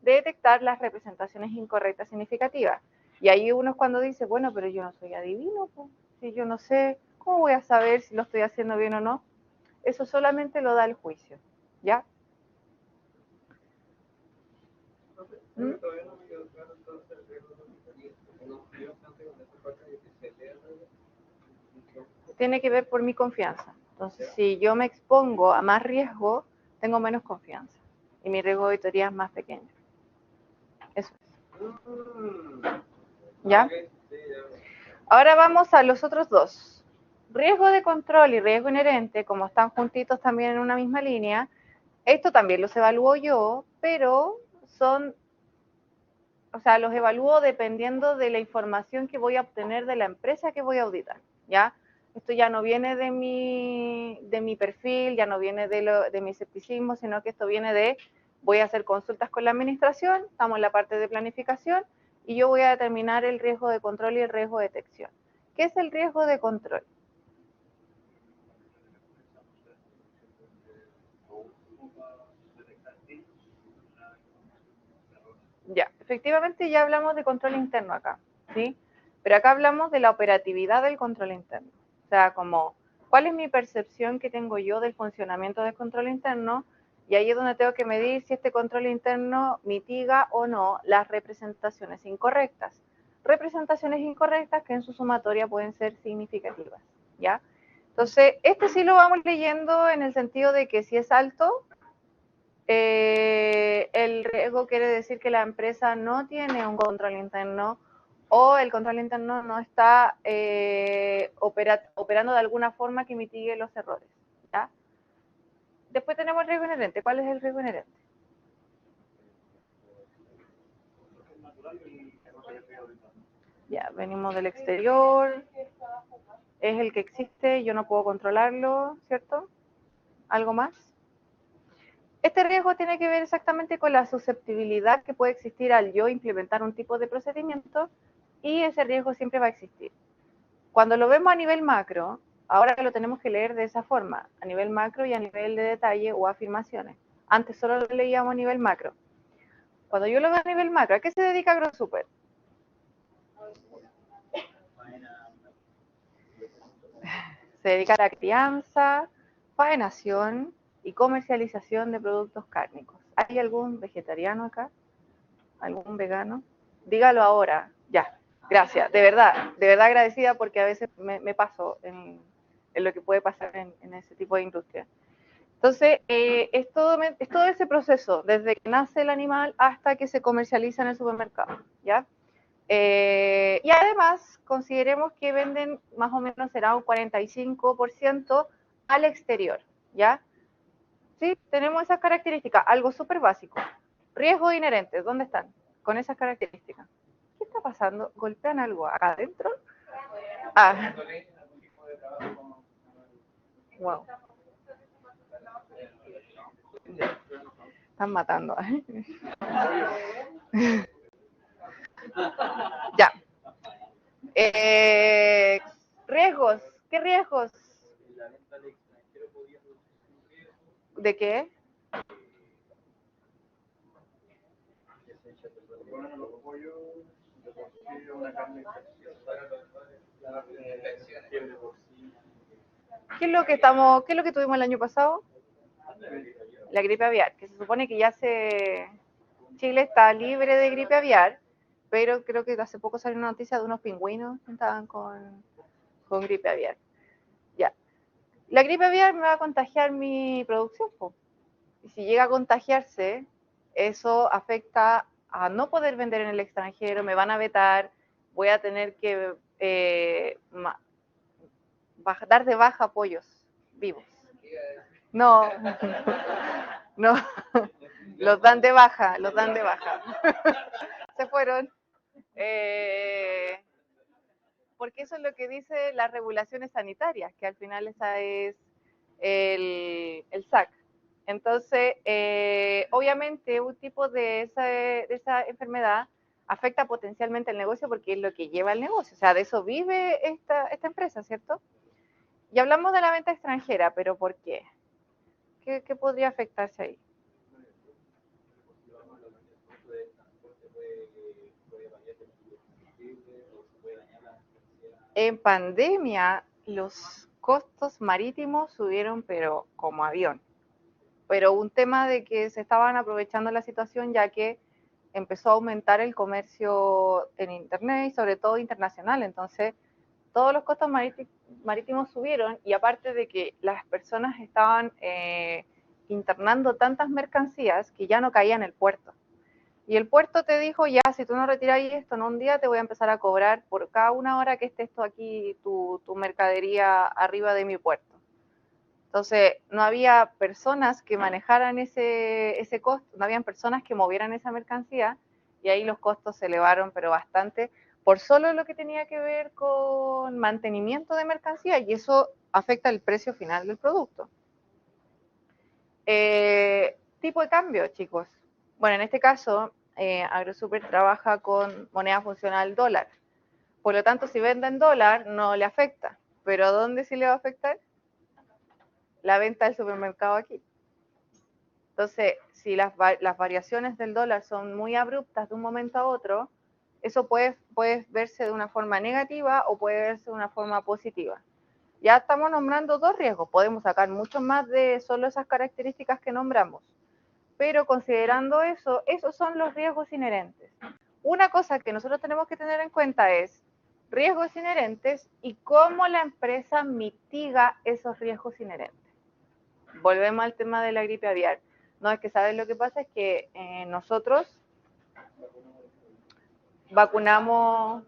de detectar las representaciones incorrectas significativas. Y ahí uno es cuando dice, bueno, pero yo no soy adivino, pues. Si yo no sé, ¿cómo voy a saber si lo estoy haciendo bien o no? Eso solamente lo da el juicio, ¿ya? ¿Mm? Tiene que ver por mi confianza. Entonces, si yo me expongo a más riesgo, tengo menos confianza. Y mi riesgo de auditoría es más pequeño. Eso es. ¿Ya? Ahora vamos a los otros dos. Riesgo de control y riesgo inherente, como están juntitos también en una misma línea, esto también los evalúo yo, pero son, o sea, los evalúo dependiendo de la información que voy a obtener de la empresa que voy a auditar, ¿ya? Esto ya no viene de mi perfil, ya no viene de mi escepticismo, sino que esto viene de, voy a hacer consultas con la administración, estamos en la parte de planificación, y yo voy a determinar el riesgo de control y el riesgo de detección. ¿Qué es el riesgo de control? Ya, efectivamente ya hablamos de control interno acá, ¿sí? Pero acá hablamos de la operatividad del control interno. O sea, como, ¿cuál es mi percepción que tengo yo del funcionamiento del control interno? Y ahí es donde tengo que medir si este control interno mitiga o no las representaciones incorrectas. Representaciones incorrectas que en su sumatoria pueden ser significativas, ¿ya? Entonces, este sí lo vamos leyendo en el sentido de que si es alto, el riesgo quiere decir que la empresa no tiene un control interno o el control interno no está operando de alguna forma que mitigue los errores, ¿ya? Después tenemos el riesgo inherente. ¿Cuál es el riesgo inherente? Ya, venimos del exterior, es el que existe, yo no puedo controlarlo, ¿cierto? ¿Algo más? Este riesgo tiene que ver exactamente con la susceptibilidad que puede existir al yo implementar un tipo de procedimiento y ese riesgo siempre va a existir. Cuando lo vemos a nivel macro, ahora lo tenemos que leer de esa forma, a nivel macro y a nivel de detalle o afirmaciones. Antes solo lo leíamos a nivel macro. Cuando yo lo veo a nivel macro, ¿a qué se dedica AgroSuper? Se dedica a la crianza, faenación y comercialización de productos cárnicos. ¿Hay algún vegetariano acá? ¿Algún vegano? Dígalo ahora, ya. Gracias, de verdad agradecida porque a veces me paso en lo que puede pasar en ese tipo de industria. Entonces, es todo ese proceso, desde que nace el animal hasta que se comercializa en el supermercado, ¿ya? Y además, consideremos que venden más o menos, será un 45% al exterior, ¿ya? Sí, tenemos esas características, algo súper básico. Riesgos inherentes, ¿dónde están? Con esas características. ¿Qué está pasando? ¿Golpean algo acá adentro? Ah. Wow. Están matando. Ya. Riesgos. ¿Qué riesgos? ¿De qué? ¿Qué es lo que tuvimos el año pasado? La gripe aviar, que se supone que Chile está libre de gripe aviar, pero creo que hace poco salió una noticia de unos pingüinos que estaban con gripe aviar. Ya. La gripe aviar me va a contagiar mi producción, y si llega a contagiarse, eso afecta a no poder vender en el extranjero, me van a vetar, voy a tener que dar de baja pollos vivos. No, no, los dan de baja. Se fueron. Porque eso es lo que dice las regulaciones sanitarias, que al final esa es el SAC. Entonces, obviamente, un tipo de esa enfermedad afecta potencialmente el negocio porque es lo que lleva el negocio. O sea, de eso vive esta empresa, ¿cierto? Y hablamos de la venta extranjera, pero ¿por qué? ¿Qué podría afectarse ahí? En pandemia, los costos marítimos subieron, pero como avión. Pero un tema de que se estaban aprovechando la situación, ya que empezó a aumentar el comercio en Internet y sobre todo internacional. Entonces, todos los costos marítimos subieron, y aparte de que las personas estaban internando tantas mercancías que ya no caían en el puerto. Y el puerto te dijo, ya, si tú no retiras esto en un día, te voy a empezar a cobrar por cada una hora que esté esto aquí, tu mercadería arriba de mi puerto. Entonces, no había personas que manejaran ese costo, no habían personas que movieran esa mercancía, y ahí los costos se elevaron, pero bastante, por solo lo que tenía que ver con mantenimiento de mercancía, y eso afecta el precio final del producto. Tipo de cambio, chicos. Bueno, en este caso, AgroSuper trabaja con moneda funcional dólar. Por lo tanto, si vende en dólar, no le afecta. ¿Pero a dónde sí le va a afectar? La venta del supermercado aquí. Entonces, si las variaciones del dólar son muy abruptas de un momento a otro, eso puede verse de una forma negativa o puede verse de una forma positiva. Ya estamos nombrando dos riesgos, podemos sacar mucho más de solo esas características que nombramos, pero considerando eso, esos son los riesgos inherentes. Una cosa que nosotros tenemos que tener en cuenta es riesgos inherentes y cómo la empresa mitiga esos riesgos inherentes. Volvemos al tema de la gripe aviar. No, es que sabes lo que pasa es que nosotros vacuno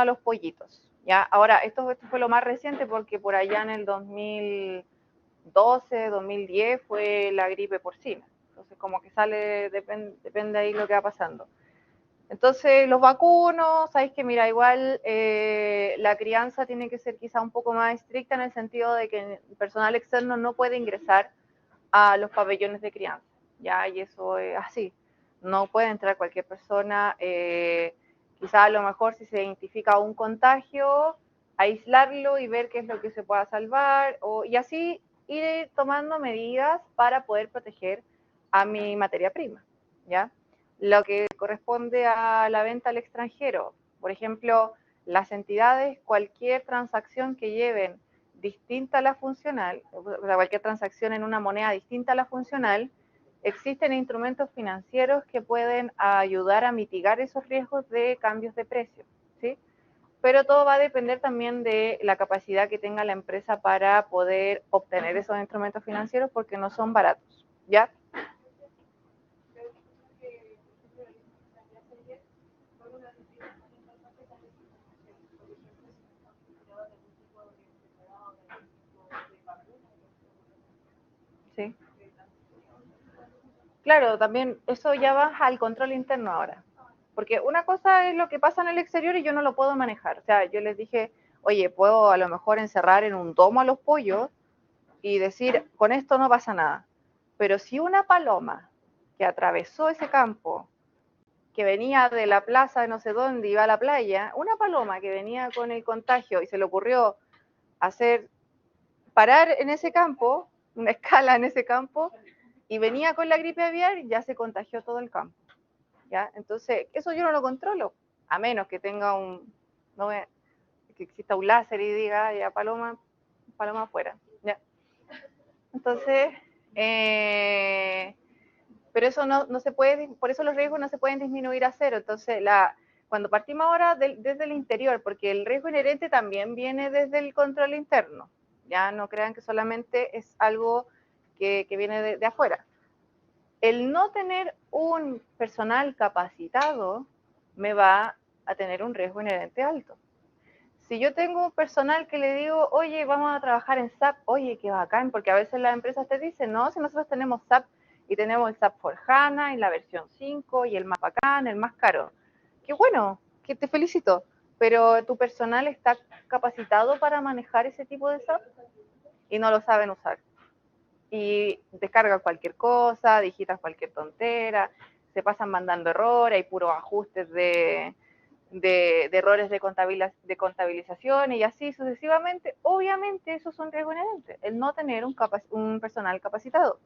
a los pollitos. ¿Ya? Ahora, esto fue lo más reciente porque por allá en el 2012, 2010 fue la gripe porcina. Entonces, como que sale, depende ahí lo que va pasando. Entonces, los vacunos, sabéis que mira, igual la crianza tiene que ser quizá un poco más estricta en el sentido de que el personal externo no puede ingresar a los pabellones de crianza, ¿ya? Y eso es así. No puede entrar cualquier persona, quizá a lo mejor si se identifica un contagio, aislarlo y ver qué es lo que se pueda salvar, y así ir tomando medidas para poder proteger a mi materia prima, ¿ya? Lo que corresponde a la venta al extranjero, por ejemplo, las entidades, cualquier transacción que lleven distinta a la funcional, o sea, cualquier transacción en una moneda distinta a la funcional, existen instrumentos financieros que pueden ayudar a mitigar esos riesgos de cambios de precio, ¿sí? Pero todo va a depender también de la capacidad que tenga la empresa para poder obtener esos instrumentos financieros, porque no son baratos, ¿ya? Sí. Claro, también eso ya va al control interno ahora. Porque una cosa es lo que pasa en el exterior y yo no lo puedo manejar. O sea, yo les dije, oye, puedo a lo mejor encerrar en un domo a los pollos y decir, con esto no pasa nada. Pero si una paloma que atravesó ese campo, que venía de la plaza de no sé dónde, iba a la playa, una paloma que venía con el contagio y se le ocurrió parar en ese campo, una escala en ese campo, y venía con la gripe aviar, ya se contagió todo el campo. ¿Ya? Entonces, eso yo no lo controlo, a menos que tenga que exista un láser y diga, ya paloma afuera. ¿Ya? Entonces, pero eso no se puede, por eso los riesgos no se pueden disminuir a cero. Entonces, cuando partimos ahora desde el interior, porque el riesgo inherente también viene desde el control interno, ya no crean que solamente es algo que viene de afuera. El no tener un personal capacitado me va a tener un riesgo inherente alto. Si yo tengo un personal que le digo, oye, vamos a trabajar en SAP, oye, qué bacán, porque a veces las empresas te dicen, no, si nosotros tenemos SAP y tenemos el SAP for HANA y la versión 5 y el más bacán, el más caro. Qué bueno, que te felicito, pero tu personal está capacitado para manejar ese tipo de SAP y no lo saben usar. Y descargan cualquier cosa, digitan cualquier tontera, se pasan mandando errores, hay puros ajustes de errores de contabilización y así sucesivamente. Obviamente eso es un riesgo inherente, el no tener un personal capacitado.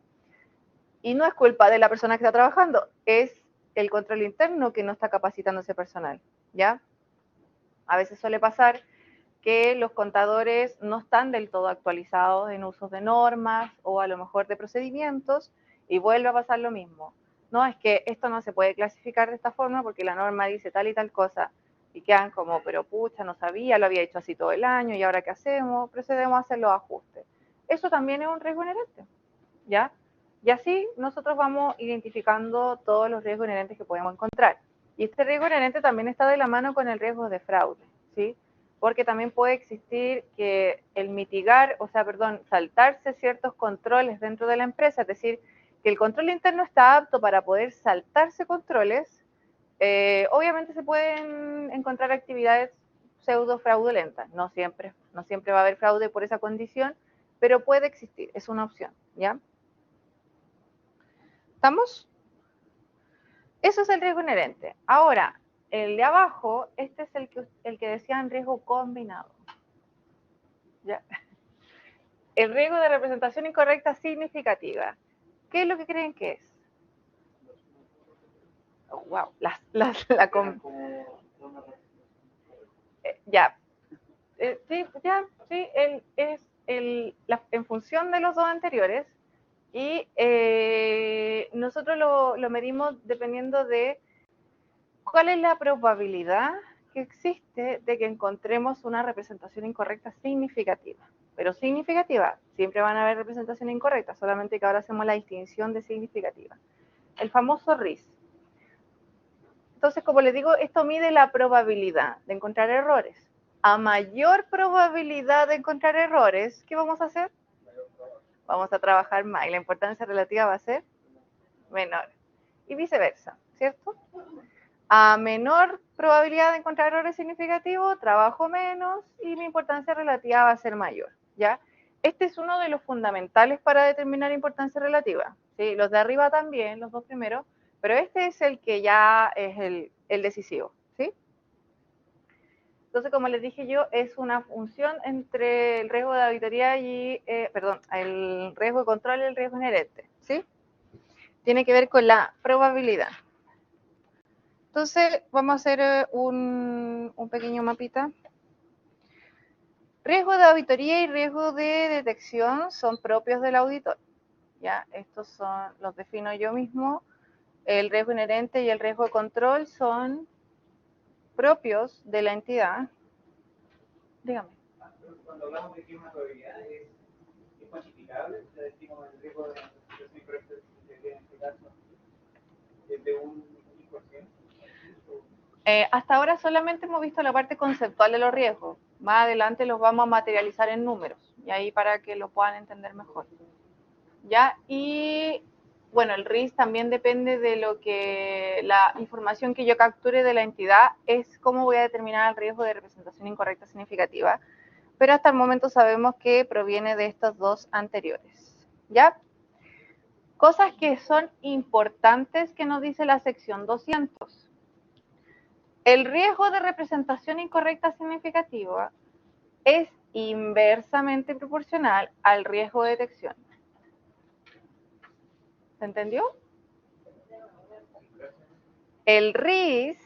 Y no es culpa de la persona que está trabajando, es el control interno que no está capacitando ese personal, ¿ya? A veces suele pasar que los contadores no están del todo actualizados en usos de normas o a lo mejor de procedimientos y vuelve a pasar lo mismo. No, es que esto no se puede clasificar de esta forma porque la norma dice tal y tal cosa y quedan como, pero pucha, no sabía, lo había hecho así todo el año y ahora qué hacemos, procedemos a hacer los ajustes. Eso también es un riesgo inherente, ¿ya? Y así nosotros vamos identificando todos los riesgos inherentes que podemos encontrar. Y este riesgo inherente también está de la mano con el riesgo de fraude, ¿sí? Porque también puede existir que el mitigar, saltarse ciertos controles dentro de la empresa, es decir, que el control interno está apto para poder saltarse controles. Obviamente se pueden encontrar actividades pseudo fraudulentas, no siempre va a haber fraude por esa condición, pero puede existir, es una opción, ¿ya? ¿Estamos? Eso es el riesgo inherente. Ahora, el de abajo, este es el que decían riesgo combinado. ¿Ya? El riesgo de representación incorrecta significativa. ¿Qué es lo que creen que es? Oh, wow, en función de los dos anteriores, y nosotros lo medimos dependiendo de cuál es la probabilidad que existe de que encontremos una representación incorrecta significativa. Pero significativa, siempre van a haber representaciones incorrectas, solamente que ahora hacemos la distinción de significativa. El famoso RIS. Entonces, como les digo, esto mide la probabilidad de encontrar errores. A mayor probabilidad de encontrar errores, ¿qué vamos a hacer? Vamos a trabajar más y la importancia relativa va a ser menor. Y viceversa, ¿cierto? A menor probabilidad de encontrar errores significativos, trabajo menos y mi importancia relativa va a ser mayor, ¿ya? Este es uno de los fundamentales para determinar importancia relativa, ¿sí? Los de arriba también, los dos primeros, pero este es el que ya es el decisivo, ¿sí? Entonces, como les dije yo, es una función entre el riesgo de auditoría y, el riesgo de control y el riesgo inherente, ¿sí? Tiene que ver con la probabilidad. Entonces, vamos a hacer un pequeño mapita. Riesgo de auditoría y riesgo de detección son propios del auditor. ¿Ya? Estos son, los defino yo mismo. El riesgo inherente y el riesgo de control son propios de la entidad. Dígame. Cuando hablamos de climatología, ¿es cuantificable? O sea, decimos el riesgo de situación incorrecta en este caso es de un 1%. Hasta ahora solamente hemos visto la parte conceptual de los riesgos. Más adelante los vamos a materializar en números, y ahí para que lo puedan entender mejor. ¿Ya? Y bueno, el RIS también depende de lo que la información que yo capture de la entidad es cómo voy a determinar el riesgo de representación incorrecta significativa, pero hasta el momento sabemos que proviene de estos dos anteriores. ¿Ya? Cosas que son importantes que nos dice la sección 200. El riesgo de representación incorrecta significativa es inversamente proporcional al riesgo de detección. ¿Se entendió? El RIS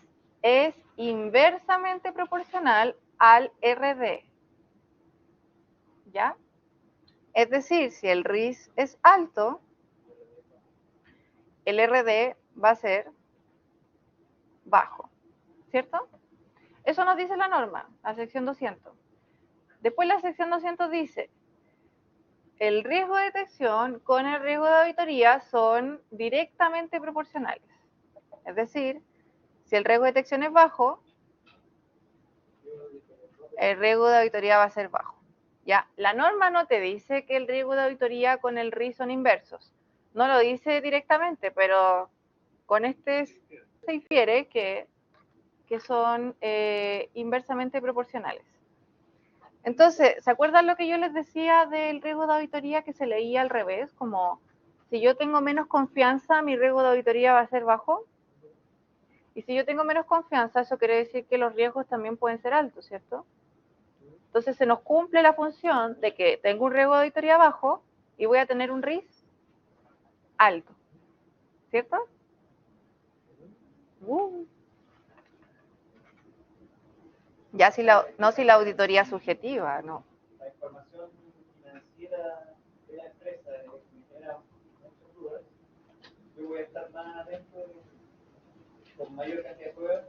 es inversamente proporcional al RD. ¿Ya? Es decir, si el RIS es alto, el RD va a ser bajo. ¿Cierto? Eso nos dice la norma, la sección 200. Después la sección 200 dice, el riesgo de detección con el riesgo de auditoría son directamente proporcionales. Es decir, si el riesgo de detección es bajo, el riesgo de auditoría va a ser bajo. ¿Ya? La norma no te dice que el riesgo de auditoría con el RIS son inversos. No lo dice directamente, pero con este se infiere que son inversamente proporcionales. Entonces, ¿se acuerdan lo que yo les decía del riesgo de auditoría que se leía al revés? Como, si yo tengo menos confianza, mi riesgo de auditoría va a ser bajo. Y si yo tengo menos confianza, eso quiere decir que los riesgos también pueden ser altos, ¿cierto? Entonces, se nos cumple la función de que tengo un riesgo de auditoría bajo y voy a tener un RIS alto, ¿cierto? Ya si no si la auditoría subjetiva, no. La información financiera de la empresa me genera muchas dudas. Yo voy a estar más atento con mayor cantidad de pruebas,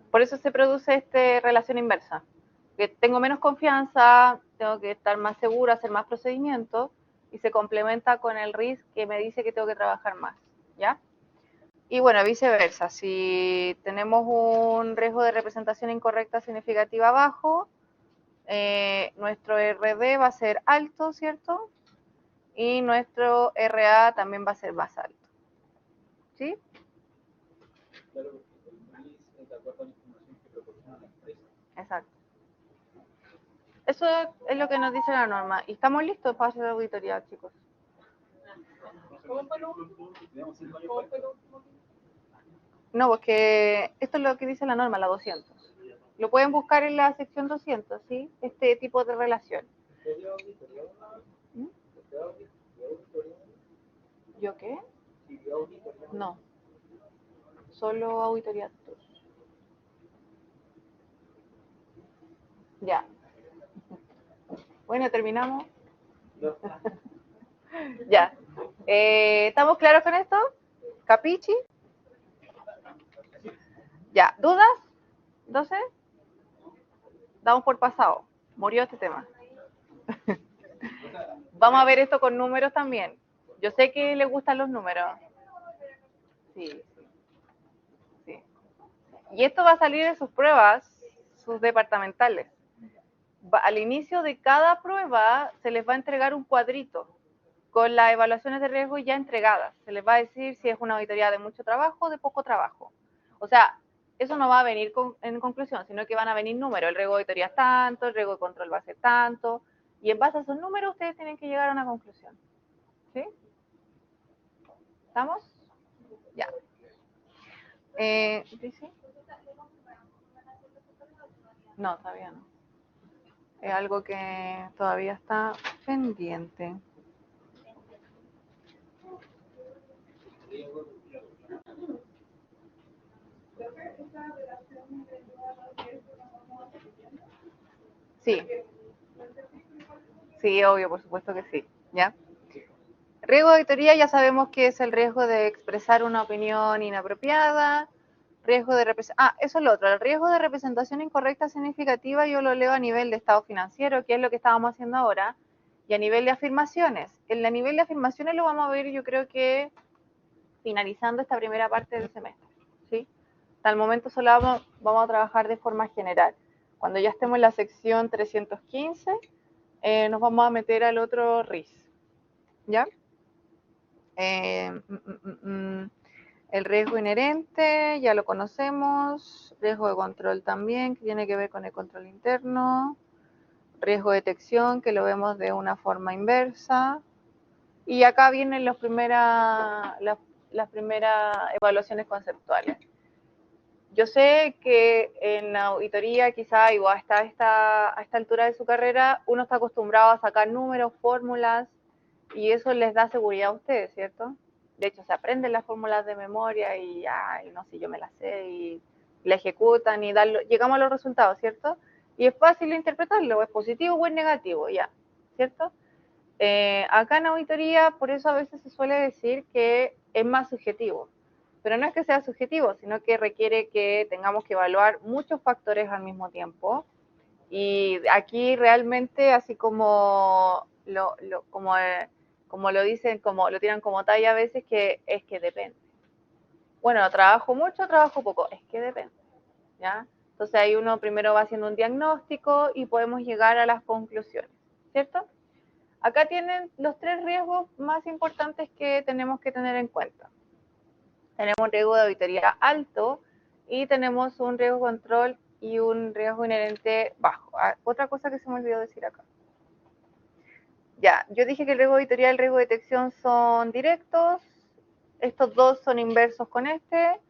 por eso se produce esta relación inversa. Que tengo menos confianza, tengo que estar más segura, hacer más procedimientos, y se complementa con el RIS que me dice que tengo que trabajar más, ¿ya? Y bueno, viceversa, si tenemos un riesgo de representación incorrecta significativa bajo, nuestro RD va a ser alto, ¿cierto? Y nuestro RA también va a ser más alto. ¿Sí? Claro, porque el RIS es de acuerdo a la información que proporciona la empresa. Exacto. Eso es lo que nos dice la norma. Y estamos listos para hacer auditoría, chicos. No, porque esto es lo que dice la norma, la 200. Lo pueden buscar en la sección 200, ¿sí? Este tipo de relación. ¿Mm? ¿Yo qué? No. Solo auditoría. Ya. Bueno, terminamos. Ya. ¿Estamos claros con esto? ¿Capichi? Ya. ¿Dudas? ¿12? Damos por pasado. Murió este tema. Vamos a ver esto con números también. Yo sé que les gustan los números. Sí, sí. Y esto va a salir en sus pruebas, sus departamentales. Al inicio de cada prueba se les va a entregar un cuadrito con las evaluaciones de riesgo ya entregadas. Se les va a decir si es una auditoría de mucho trabajo o de poco trabajo. O sea, eso no va a venir en conclusión, sino que van a venir números. El riesgo de auditoría es tanto, el riesgo de control va a ser tanto, y en base a esos números ustedes tienen que llegar a una conclusión. ¿Sí? ¿Estamos? Ya. ¿Sí? No, todavía no. Es algo que todavía está pendiente. Sí, sí, obvio, por supuesto que sí, ¿ya? Riesgo de auditoría ya sabemos que es el riesgo de expresar una opinión inapropiada, riesgo de eso es lo otro, el riesgo de representación incorrecta significativa yo lo leo a nivel de estado financiero, que es lo que estábamos haciendo ahora, y a nivel de afirmaciones. En el nivel de afirmaciones lo vamos a ver yo creo que finalizando esta primera parte del semestre, ¿sí? Hasta el momento solo vamos a trabajar de forma general. Cuando ya estemos en la sección 315, nos vamos a meter al otro RIS, ¿ya? El riesgo inherente, ya lo conocemos. Riesgo de control también, que tiene que ver con el control interno. Riesgo de detección, que lo vemos de una forma inversa. Y acá vienen las primeras evaluaciones conceptuales. Yo sé que en la auditoría, quizá igual hasta a esta altura de su carrera, uno está acostumbrado a sacar números, fórmulas, y eso les da seguridad a ustedes, ¿cierto? De hecho, se aprenden las fórmulas de memoria y, ay, no sé, yo me las sé, y la ejecutan y llegamos a los resultados, ¿cierto? Y es fácil interpretarlo, es positivo o es negativo, ya, ¿cierto? Acá en auditoría, por eso a veces se suele decir que es más subjetivo, pero no es que sea subjetivo, sino que requiere que tengamos que evaluar muchos factores al mismo tiempo. Y aquí realmente, así como como lo dicen, como lo tiran como talla a veces, que es que depende. Bueno, trabajo mucho, trabajo poco, es que depende, ¿ya? Entonces ahí uno primero va haciendo un diagnóstico y podemos llegar a las conclusiones, ¿cierto? Acá tienen los 3 riesgos más importantes que tenemos que tener en cuenta. Tenemos un riesgo de auditoría alto y tenemos un riesgo de control y un riesgo inherente bajo. Otra cosa que se me olvidó decir acá. Ya, yo dije que el riesgo de auditoría y el riesgo de detección son directos. Estos dos son inversos con este.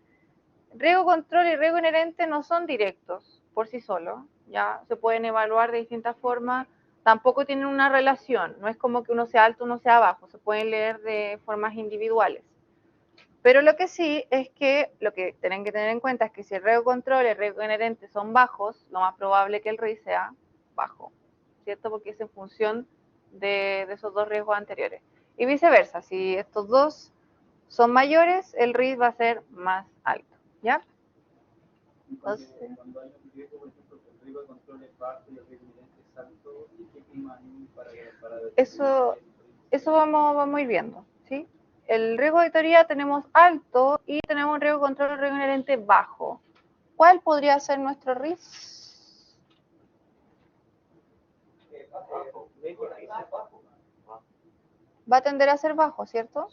Riesgo control y riesgo inherente no son directos por sí solos. Ya se pueden evaluar de distintas formas. Tampoco tienen una relación. No es como que uno sea alto, uno sea bajo. Se pueden leer de formas individuales. Pero lo que sí es que lo que tienen que tener en cuenta es que si el riesgo control y el riesgo inherente son bajos, lo más probable es que el RIS sea bajo, ¿cierto? Porque es en función de esos dos riesgos anteriores. Y viceversa, si estos dos son mayores, el RIS va a ser más alto, ¿ya? Entonces, cuando hay un riesgo, por ejemplo, el riesgo de control es bajo y el riesgo inherente es alto, ¿y qué clima hay para eso vamos a ir viendo, ¿sí? El riesgo de auditoría tenemos alto y tenemos un riesgo de control, un riesgo inherente bajo. ¿Cuál podría ser nuestro RIS? Va a tender a ser bajo, ¿cierto?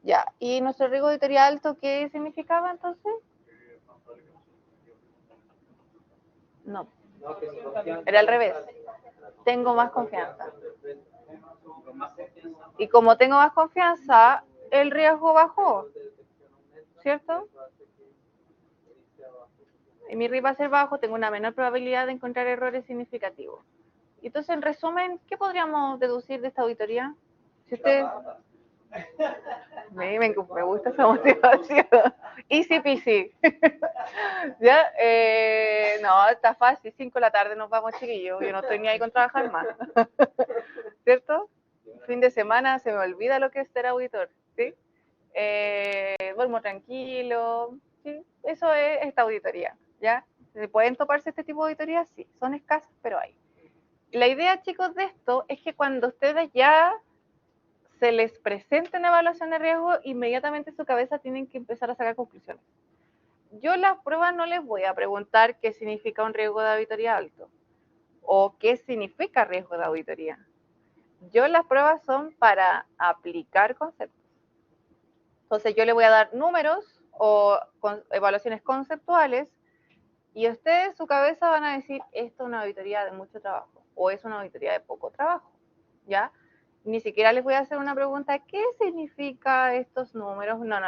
Ya, ¿y nuestro riesgo de auditoría alto qué significaba entonces? No, era al revés. Tengo más confianza. Y como tengo más confianza, el riesgo bajó, ¿cierto? Y mi RIS va a ser bajo, tengo una menor probabilidad de encontrar errores significativos. Entonces, en resumen, ¿qué podríamos deducir de esta auditoría? Si usted... Me gusta esa motivación. Easy peasy. ¿Ya? No, está fácil. 5 de la tarde nos vamos, chiquillos. Yo no estoy ni ahí con trabajar más. ¿Cierto? Fin de semana se me olvida lo que es ser auditor. ¿Sí? Duermo tranquilo. ¿Sí? Eso es esta auditoría. ¿Ya? ¿Pueden toparse este tipo de auditorías? Sí. Son escasas, pero hay. La idea, chicos, de esto es que cuando ustedes ya se les presenta una evaluación de riesgo, inmediatamente en su cabeza tienen que empezar a sacar conclusiones. Yo las pruebas no les voy a preguntar qué significa un riesgo de auditoría alto o qué significa riesgo de auditoría. Yo las pruebas son para aplicar conceptos. Entonces yo le voy a dar números o evaluaciones conceptuales y ustedes en su cabeza van a decir, esto es una auditoría de mucho trabajo o es una auditoría de poco trabajo, ¿ya? Ni siquiera les voy a hacer una pregunta, ¿qué significa estos números? No.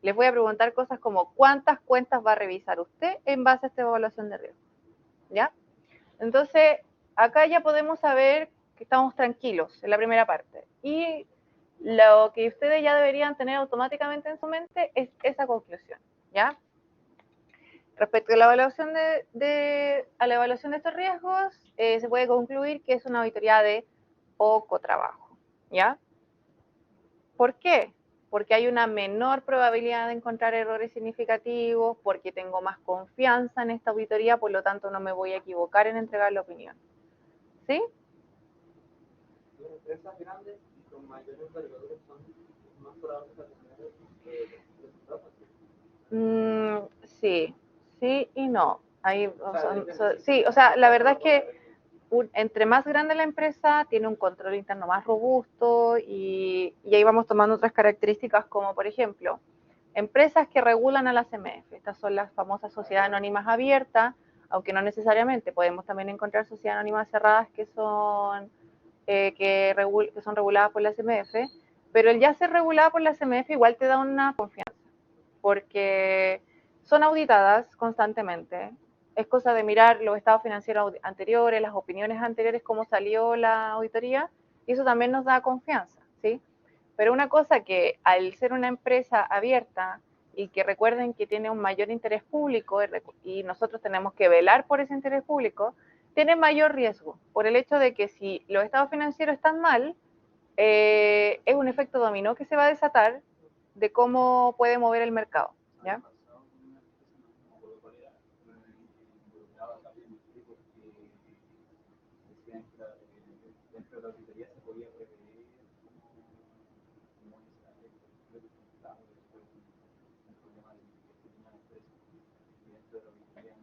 Les voy a preguntar cosas como, ¿cuántas cuentas va a revisar usted en base a esta evaluación de riesgo? ¿Ya? Entonces, acá ya podemos saber que estamos tranquilos en la primera parte. Y lo que ustedes ya deberían tener automáticamente en su mente es esa conclusión, ¿ya? Respecto a la evaluación a la evaluación de estos riesgos, se puede concluir que es una auditoría de poco trabajo, ¿ya? ¿Por qué? Porque hay una menor probabilidad de encontrar errores significativos, porque tengo más confianza en esta auditoría, por lo tanto no me voy a equivocar en entregar la opinión. ¿Sí? Las empresas grandes y con mayores valores son más probables de tener resultados. Sí, sí y no. Ahí, sí, o sea, la verdad es que entre más grande la empresa, tiene un control interno más robusto y ahí vamos tomando otras características como, por ejemplo, empresas que regulan a la CMF. Estas son las famosas sociedades anónimas abiertas, aunque no necesariamente. Podemos también encontrar sociedades anónimas cerradas que son, que son reguladas por la CMF, pero el ya ser regulada por la CMF igual te da una confianza, porque son auditadas constantemente. Es cosa de mirar los estados financieros anteriores, las opiniones anteriores, cómo salió la auditoría, y eso también nos da confianza, ¿sí? Pero una cosa que al ser una empresa abierta y que recuerden que tiene un mayor interés público y nosotros tenemos que velar por ese interés público, tiene mayor riesgo por el hecho de que si los estados financieros están mal, es un efecto dominó que se va a desatar de cómo puede mover el mercado, ¿ya? Dentro de la auditoría se podía prever cómo después un problema de que tenía la empresa y dentro de la auditoría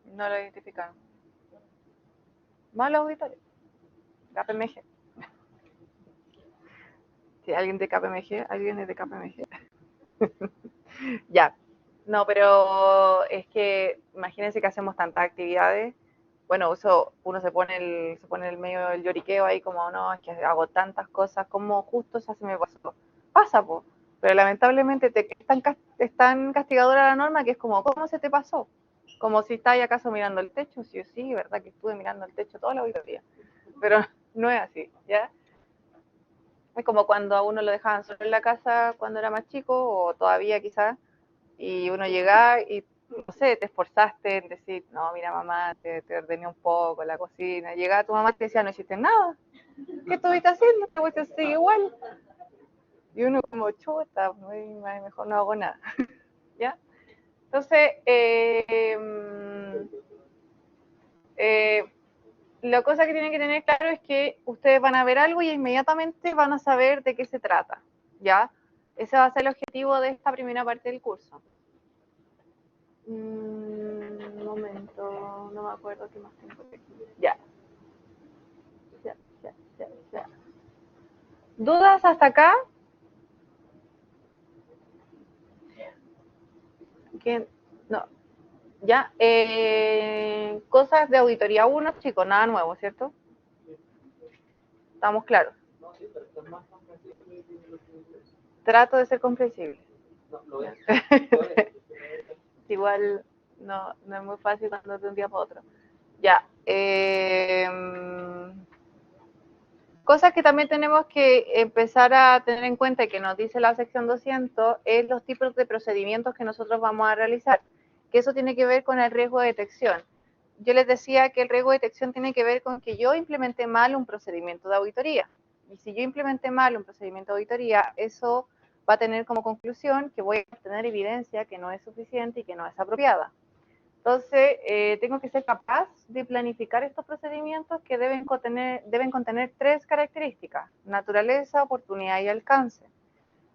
no lo identificaron. Malos auditores. KPMG. Si alguien de KPMG, alguien es de KPMG. Ya. No, pero es que imagínense que hacemos tantas actividades. Bueno, eso uno se pone el medio del lloriqueo ahí como, no, es que hago tantas cosas, como justo ya se me pasó. Pasa, po. Pero lamentablemente es tan castigadora la norma que es como, ¿cómo se te pasó? Como si estáis acaso mirando el techo, sí o sí, ¿verdad? Que estuve mirando el techo toda la auditoría. Pero no es así, ¿ya? Es como cuando a uno lo dejaban solo en la casa cuando era más chico, o todavía quizás, y uno llegaba y, no sé, te esforzaste en decir, no, mira mamá, te ordené un poco la cocina. Llegaba tu mamá y te decía, no hiciste nada. ¿Qué estuviste haciendo? Te sigue igual. Y uno como, chuta, mejor no hago nada. ¿Ya? Entonces, la cosa que tienen que tener claro es que ustedes van a ver algo y inmediatamente van a saber de qué se trata, ¿ya? Ese va a ser el objetivo de esta primera parte del curso. Un momento, no me acuerdo qué más tengo aquí. Ya. Ya. ¿Dudas hasta acá? ¿Quién? No. Ya. Cosas de auditoría 1, chicos, nada nuevo, ¿cierto? ¿Estamos claros? no, sí, pero es más comprensible que lo que Trato de ser comprensible. no, lo es. Igual no es muy fácil cuando de un día para otro. Ya. Cosas que también tenemos que empezar a tener en cuenta y que nos dice la sección 200 es los tipos de procedimientos que nosotros vamos a realizar, que eso tiene que ver con el riesgo de detección. Yo les decía que el riesgo de detección tiene que ver con que yo implementé mal un procedimiento de auditoría. Y si yo implementé mal un procedimiento de auditoría, eso va a tener como conclusión que voy a obtener evidencia que no es suficiente y que no es apropiada. Entonces, tengo que ser capaz de planificar estos procedimientos que deben contener 3 características: naturaleza, oportunidad y alcance.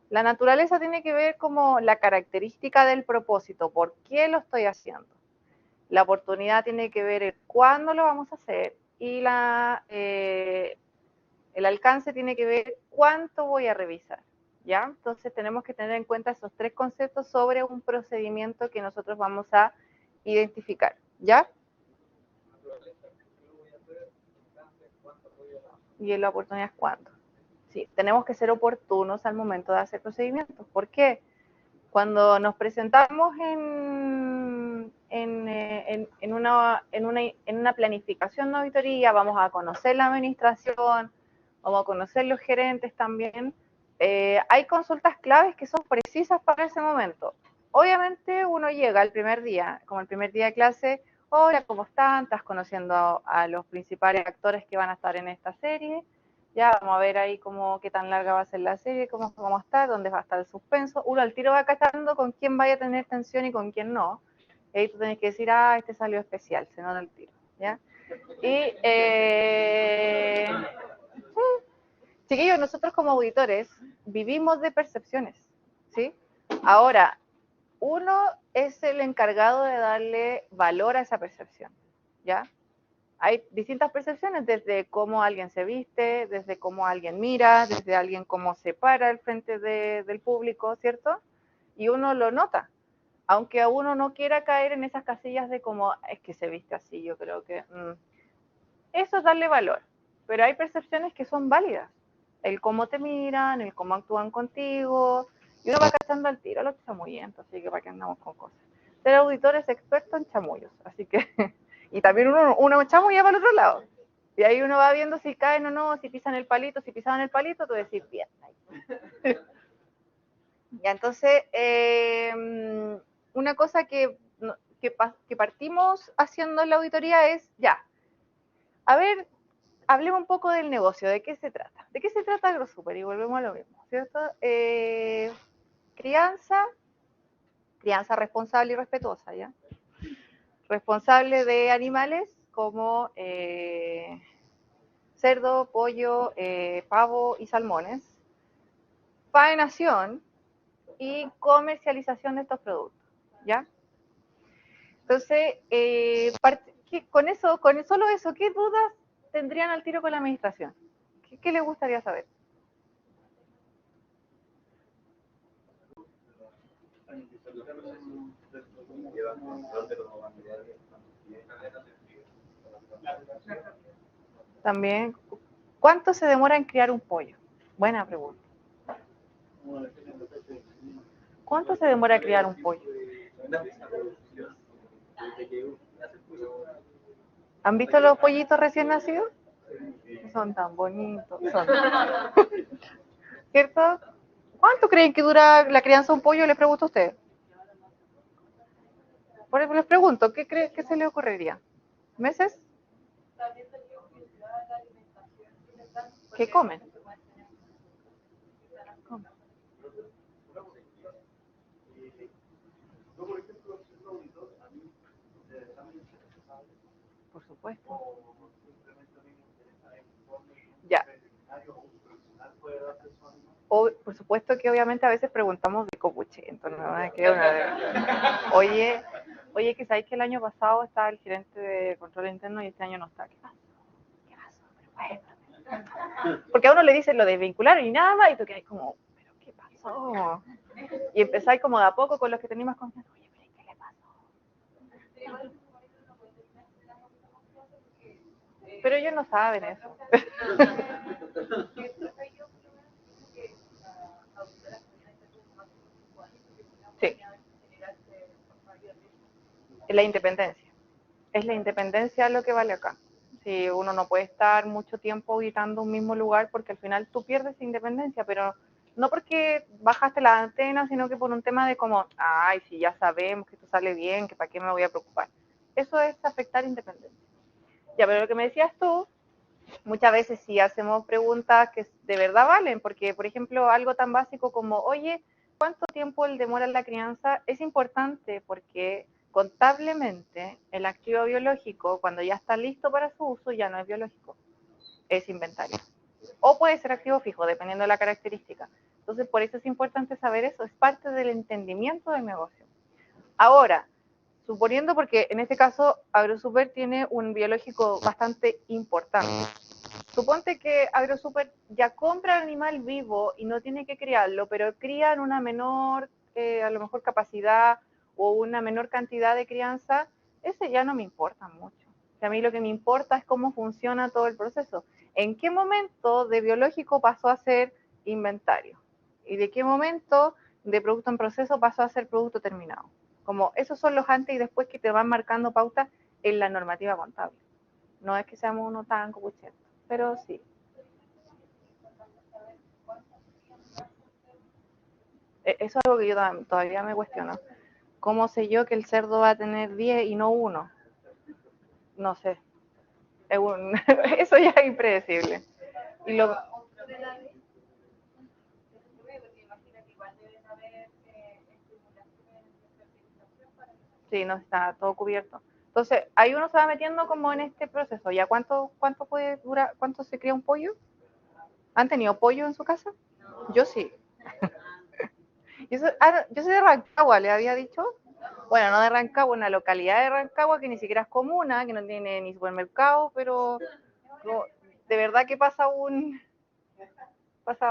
La naturaleza tiene que ver como la característica del propósito, por qué lo estoy haciendo. La oportunidad tiene que ver el cuándo lo vamos a hacer y el alcance tiene que ver cuánto voy a revisar. ¿Ya? Entonces tenemos que tener en cuenta esos 3 conceptos sobre un procedimiento que nosotros vamos a identificar, ¿ya? Y en la oportunidad es cuándo. Sí, tenemos que ser oportunos al momento de hacer procedimientos. ¿Por qué? Cuando nos presentamos en una planificación de auditoría, vamos a conocer la administración, vamos a conocer los gerentes también. Hay consultas claves que son precisas para ese momento. obviamente uno llega el primer día, como el primer día de clase, hola, ¿cómo están? Estás conociendo a los principales actores que van a estar en esta serie. Ya vamos a ver ahí qué tan larga va a ser la serie, cómo vamos a estar, dónde va a estar el suspenso. Uno al tiro va cachando con quién vaya a tener tensión y con quién no. Y ahí tú tenés que decir, este salió especial, se nota el tiro. ¿Ya? Y chiquillos, nosotros como auditores vivimos de percepciones, ¿sí? Ahora, uno es el encargado de darle valor a esa percepción, ¿ya? Hay distintas percepciones, desde cómo alguien se viste, desde cómo alguien mira, desde alguien cómo se para al frente del público, ¿cierto? Y uno lo nota, aunque a uno no quiera caer en esas casillas de cómo es que se viste así, yo creo que eso es darle valor, pero hay percepciones que son válidas, el cómo te miran, el cómo actúan contigo, y uno va cachando al tiro a los chamullentos, así que para que andamos con cosas. Ser auditor es experto en chamullos, así que, y también uno chamulla para el otro lado, y ahí uno va viendo si caen o no, si pisan el palito, si pisaban el palito, tú decís, bien, ahí. Ya, entonces, una cosa que partimos haciendo en la auditoría es, ya, a ver, hablemos un poco del negocio, ¿de qué se trata? ¿De qué se trata AgroSuper? Y volvemos a lo mismo, ¿cierto? Crianza responsable y respetuosa, ¿ya? Responsable de animales como cerdo, pollo, pavo y salmones. Faenación y comercialización de estos productos, ¿ya? Entonces, con solo eso, ¿qué dudas tendrían al tiro con la administración? ¿Qué les gustaría saber? También, ¿cuánto se demora en criar un pollo? Buena pregunta. ¿Cuánto se demora en criar un pollo? ¿Han visto los pollitos recién nacidos? Son tan bonitos. ¿Cierto? ¿Cuánto creen que dura la crianza de un pollo? Les pregunto a ustedes. Por eso les pregunto, ¿qué creen que se le ocurriría? ¿Meses? ¿Qué comen? Por supuesto. Ya. Por supuesto que obviamente a veces preguntamos de copuche, entonces oye, que sabéis que el año pasado estaba el gerente de control interno y este año no está. ¿Qué pasó? ¿Qué pasó? Pero bueno. Porque a uno le dicen lo de vincular y nada más y tú quedas como, ¿pero qué pasó? Y empezáis como de a poco con los que tenéis más confianza. Oye, pero ¿qué le pasó? Pero ellos no saben eso. Sí. La independencia. Es la independencia lo que vale acá. Si uno no puede estar mucho tiempo auditando un mismo lugar porque al final tú pierdes independencia, pero no porque bajaste la antena, sino que por un tema de como, ay, si ya sabemos que esto sale bien, que para qué me voy a preocupar. Eso es afectar independencia. Ya, pero lo que me decías tú, muchas veces sí hacemos preguntas que de verdad valen, porque, por ejemplo, algo tan básico como, oye, ¿cuánto tiempo demora la crianza? Es importante porque contablemente el activo biológico, cuando ya está listo para su uso, ya no es biológico, es inventario. O puede ser activo fijo, dependiendo de la característica. Entonces, por eso es importante saber eso, es parte del entendimiento del negocio. Ahora, suponiendo, porque en este caso AgroSuper tiene un biológico bastante importante. Suponte que AgroSuper ya compra el animal vivo y no tiene que criarlo, pero cría en una menor, a lo mejor capacidad o una menor cantidad de crianza, ese ya no me importa mucho. A mí lo que me importa es cómo funciona todo el proceso. ¿En qué momento de biológico pasó a ser inventario? ¿Y de qué momento de producto en proceso pasó a ser producto terminado? Como esos son los antes y después que te van marcando pautas en la normativa contable. No es que seamos uno tan copuchetos, pero sí. Eso es algo que yo todavía me cuestiono. ¿cómo sé yo que el cerdo va a tener 10 y no 1? No sé. Eso ya es impredecible. Y lo, sí, no está todo cubierto. Entonces, ahí uno se va metiendo como en este proceso. ¿Ya cuánto puede durar, cuánto se cría un pollo? ¿Han tenido pollo en su casa? Yo sí. Yo soy de Rancagua, le había dicho. Bueno, no de Rancagua, una localidad de Rancagua que ni siquiera es comuna, que no tiene ni supermercado, pero de verdad que pasa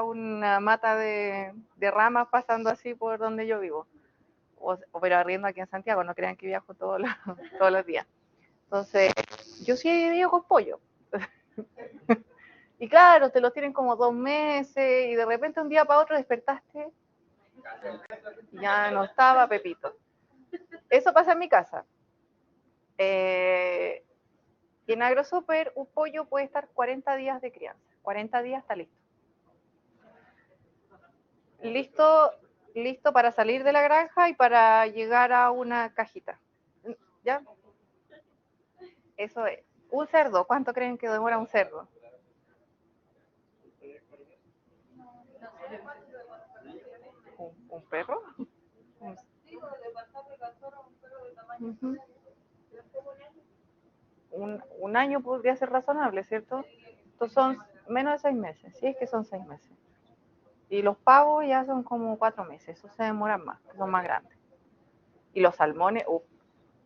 una mata de ramas pasando así por donde yo vivo. Pero arriendo aquí en Santiago, no crean que viajo todos los días. Entonces, yo sí he vivido con pollo. Y claro, te los tienen como 2 meses y de repente un día para otro despertaste y ya no estaba Pepito. Eso pasa en mi casa. Y en AgroSuper un pollo puede estar 40 días de crianza. 40 días está listo. Listo para salir de la granja y para llegar a una cajita. ¿Ya? Eso es. Un cerdo, ¿cuánto creen que demora un cerdo? ¿Un perro? Uh-huh. Un año podría ser razonable, ¿cierto? Estos son menos de 6 meses, sí, es que son 6 meses. Y los pavos ya son como 4 meses, eso se demoran más, son más grandes. Y los salmones,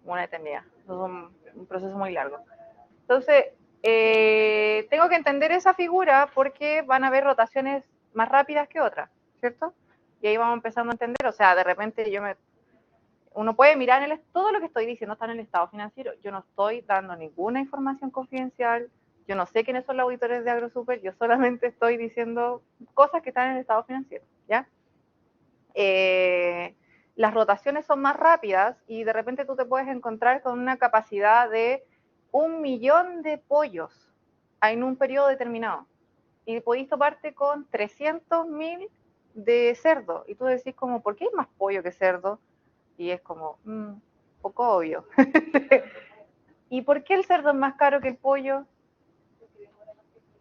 una eternidad, eso son un proceso muy largo. Entonces, tengo que entender esa figura porque van a haber rotaciones más rápidas que otras, ¿cierto? Y ahí vamos empezando a entender, o sea, de repente uno puede mirar todo lo que estoy diciendo está en el estado financiero. Yo no estoy dando ninguna información confidencial. Yo no sé quiénes son los auditores de AgroSuper. Yo solamente estoy diciendo cosas que están en el estado financiero, ¿ya? Las rotaciones son más rápidas y de repente tú te puedes encontrar con una capacidad de 1.000.000 de pollos en un periodo determinado. Y podéis toparte con 300.000 de cerdo. Y tú decís como, ¿por qué hay más pollo que cerdo? Y es como, poco obvio. ¿Y por qué el cerdo es más caro que el pollo?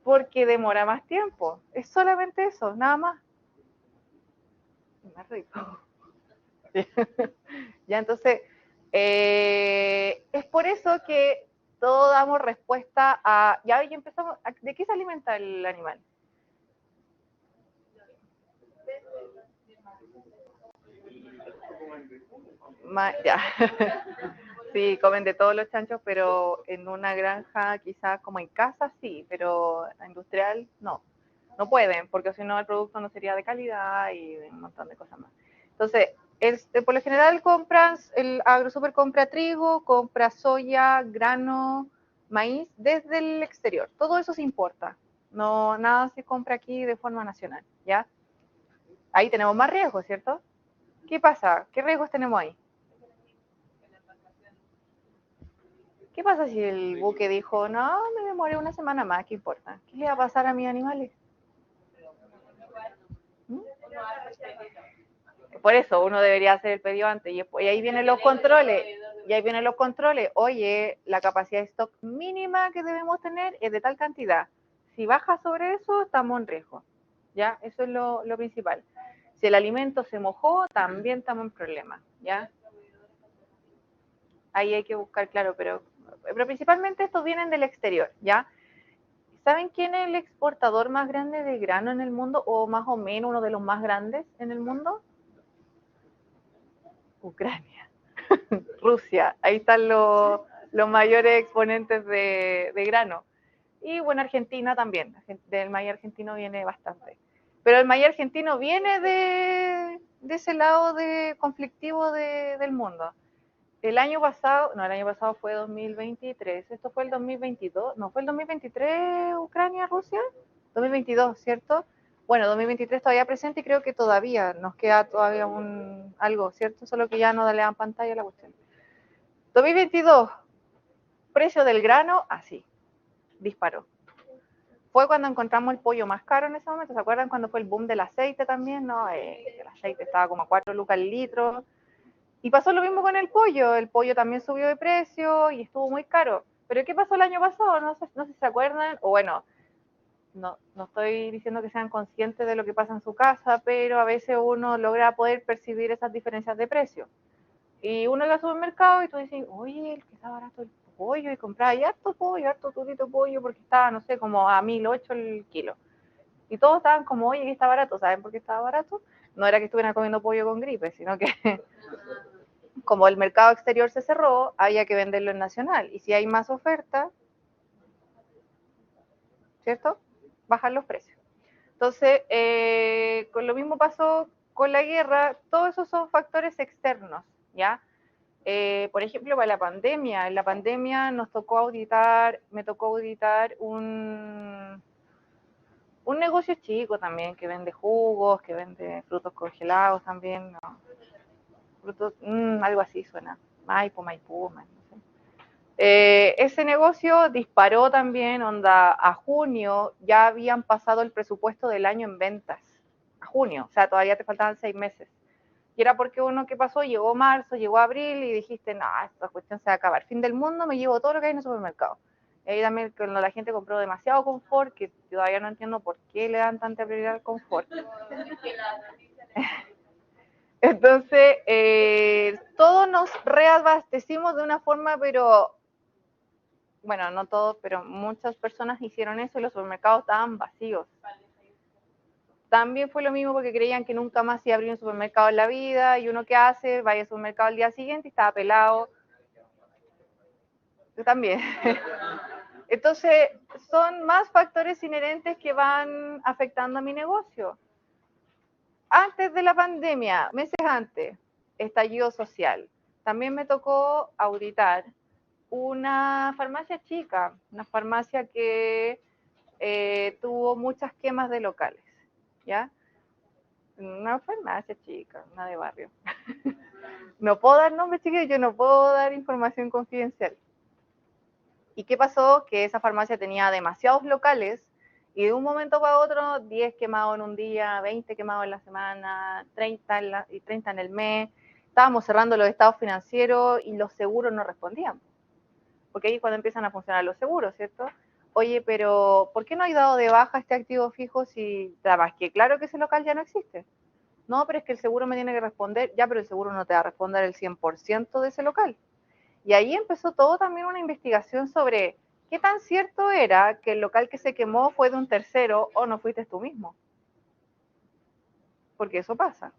Porque demora más tiempo. Es solamente eso, nada más. Más rico. Ya, entonces, es por eso que todos damos respuesta a, ya empezamos, ¿de qué se alimenta el animal? Ya. Sí, comen de todos los chanchos, pero en una granja, quizás como en casa, sí, pero industrial, no. No pueden, porque si no el producto no sería de calidad y un montón de cosas más. Entonces, por lo general el AgroSuper compra trigo, compra soya, grano, maíz desde el exterior. Todo eso se importa. No, nada se compra aquí de forma nacional, ¿ya? Ahí tenemos más riesgos, ¿cierto? ¿Qué pasa? ¿Qué riesgos tenemos ahí? ¿Qué pasa si el buque dijo, no, me demoré una semana más, ¿qué importa? ¿Qué le va a pasar a mis animales? ¿Mm? Por eso uno debería hacer el pedido antes y ahí vienen los controles. Y ahí vienen los controles. Oye, la capacidad de stock mínima que debemos tener es de tal cantidad. Si baja sobre eso, estamos en riesgo. ¿Ya? Eso es lo principal. Si el alimento se mojó, también estamos en problemas. ¿Ya? Ahí hay que buscar, claro, pero principalmente estos vienen del exterior. ¿Ya? ¿Saben quién es el exportador más grande de grano en el mundo? O más o menos uno de los más grandes en el mundo. Ucrania. Rusia, ahí están los mayores exponentes de grano. Y bueno, Argentina también, del maíz argentino viene bastante. Pero el maíz argentino viene de ese lado conflictivo del mundo. El año pasado fue 2023, esto fue el 2022, no fue el 2023 Ucrania, Rusia, 2022, ¿cierto? Bueno, 2023 todavía presente y creo que todavía nos queda todavía algo, ¿cierto? Solo que ya no le dan pantalla a la cuestión. 2022, precio del grano, así, disparó. Fue cuando encontramos el pollo más caro en ese momento. ¿Se acuerdan cuando fue el boom del aceite también? No, el aceite estaba como a 4 lucas el litro. Y pasó lo mismo con el pollo también subió de precio y estuvo muy caro. Pero ¿qué pasó el año pasado? No sé si se acuerdan, o bueno, no estoy diciendo que sean conscientes de lo que pasa en su casa, pero a veces uno logra poder percibir esas diferencias de precio. Y uno va al supermercado y tú dices, oye, el que está barato el pollo, y compraba harto pollo, harto turito pollo, porque estaba, no sé, como a 1.008 el kilo. Y todos estaban como, oye, que está barato. ¿Saben por qué estaba barato? No era que estuvieran comiendo pollo con gripe, sino que como el mercado exterior se cerró, había que venderlo en nacional. Y si hay más oferta, ¿cierto? Bajan los precios. Entonces, con lo mismo pasó con la guerra, todos esos son factores externos, ¿ya? Por ejemplo, para la pandemia, en la pandemia nos tocó auditar, me tocó auditar un negocio chico también, que vende jugos, que vende frutos congelados también, no, frutos, algo así suena, Maipú, no sé. Ese negocio disparó también, onda, a junio ya habían pasado el presupuesto del año en ventas, a junio, o sea, todavía te faltaban 6 meses. Y era porque uno que pasó, llegó marzo, llegó abril y dijiste, no, esta cuestión se va a acabar. Fin del mundo, me llevo todo lo que hay en el supermercado. Y ahí también cuando la gente compró demasiado confort, que todavía no entiendo por qué le dan tanta prioridad al confort. Entonces, todos nos reabastecimos de una forma, pero, bueno, no todos, pero muchas personas hicieron eso y los supermercados estaban vacíos. También fue lo mismo porque creían que nunca más iba a abrir un supermercado en la vida, y uno que hace, vaya al supermercado al día siguiente y estaba pelado. Yo también. Entonces, son más factores inherentes que van afectando a mi negocio. Antes de la pandemia, meses antes, estallido social. También me tocó auditar una farmacia chica, una farmacia que tuvo muchas quemas de locales, ¿ya? Una farmacia chica, una de barrio. No puedo dar nombres, chiquillos, yo no puedo dar información confidencial. ¿Y qué pasó? Que esa farmacia tenía demasiados locales y de un momento para otro, 10 quemados en un día, 20 quemados en la semana, 30 en el mes. Estábamos cerrando los estados financieros y los seguros no respondían. Porque ahí es cuando empiezan a funcionar los seguros, ¿cierto? Oye, pero ¿por qué no hay dado de baja este activo fijo si, además que claro que ese local ya no existe? No, pero es que el seguro me tiene que responder, ya, pero el seguro no te va a responder el 100% de ese local. Y ahí empezó todo también una investigación sobre qué tan cierto era que el local que se quemó fue de un tercero o no fuiste tú mismo. Porque eso pasa.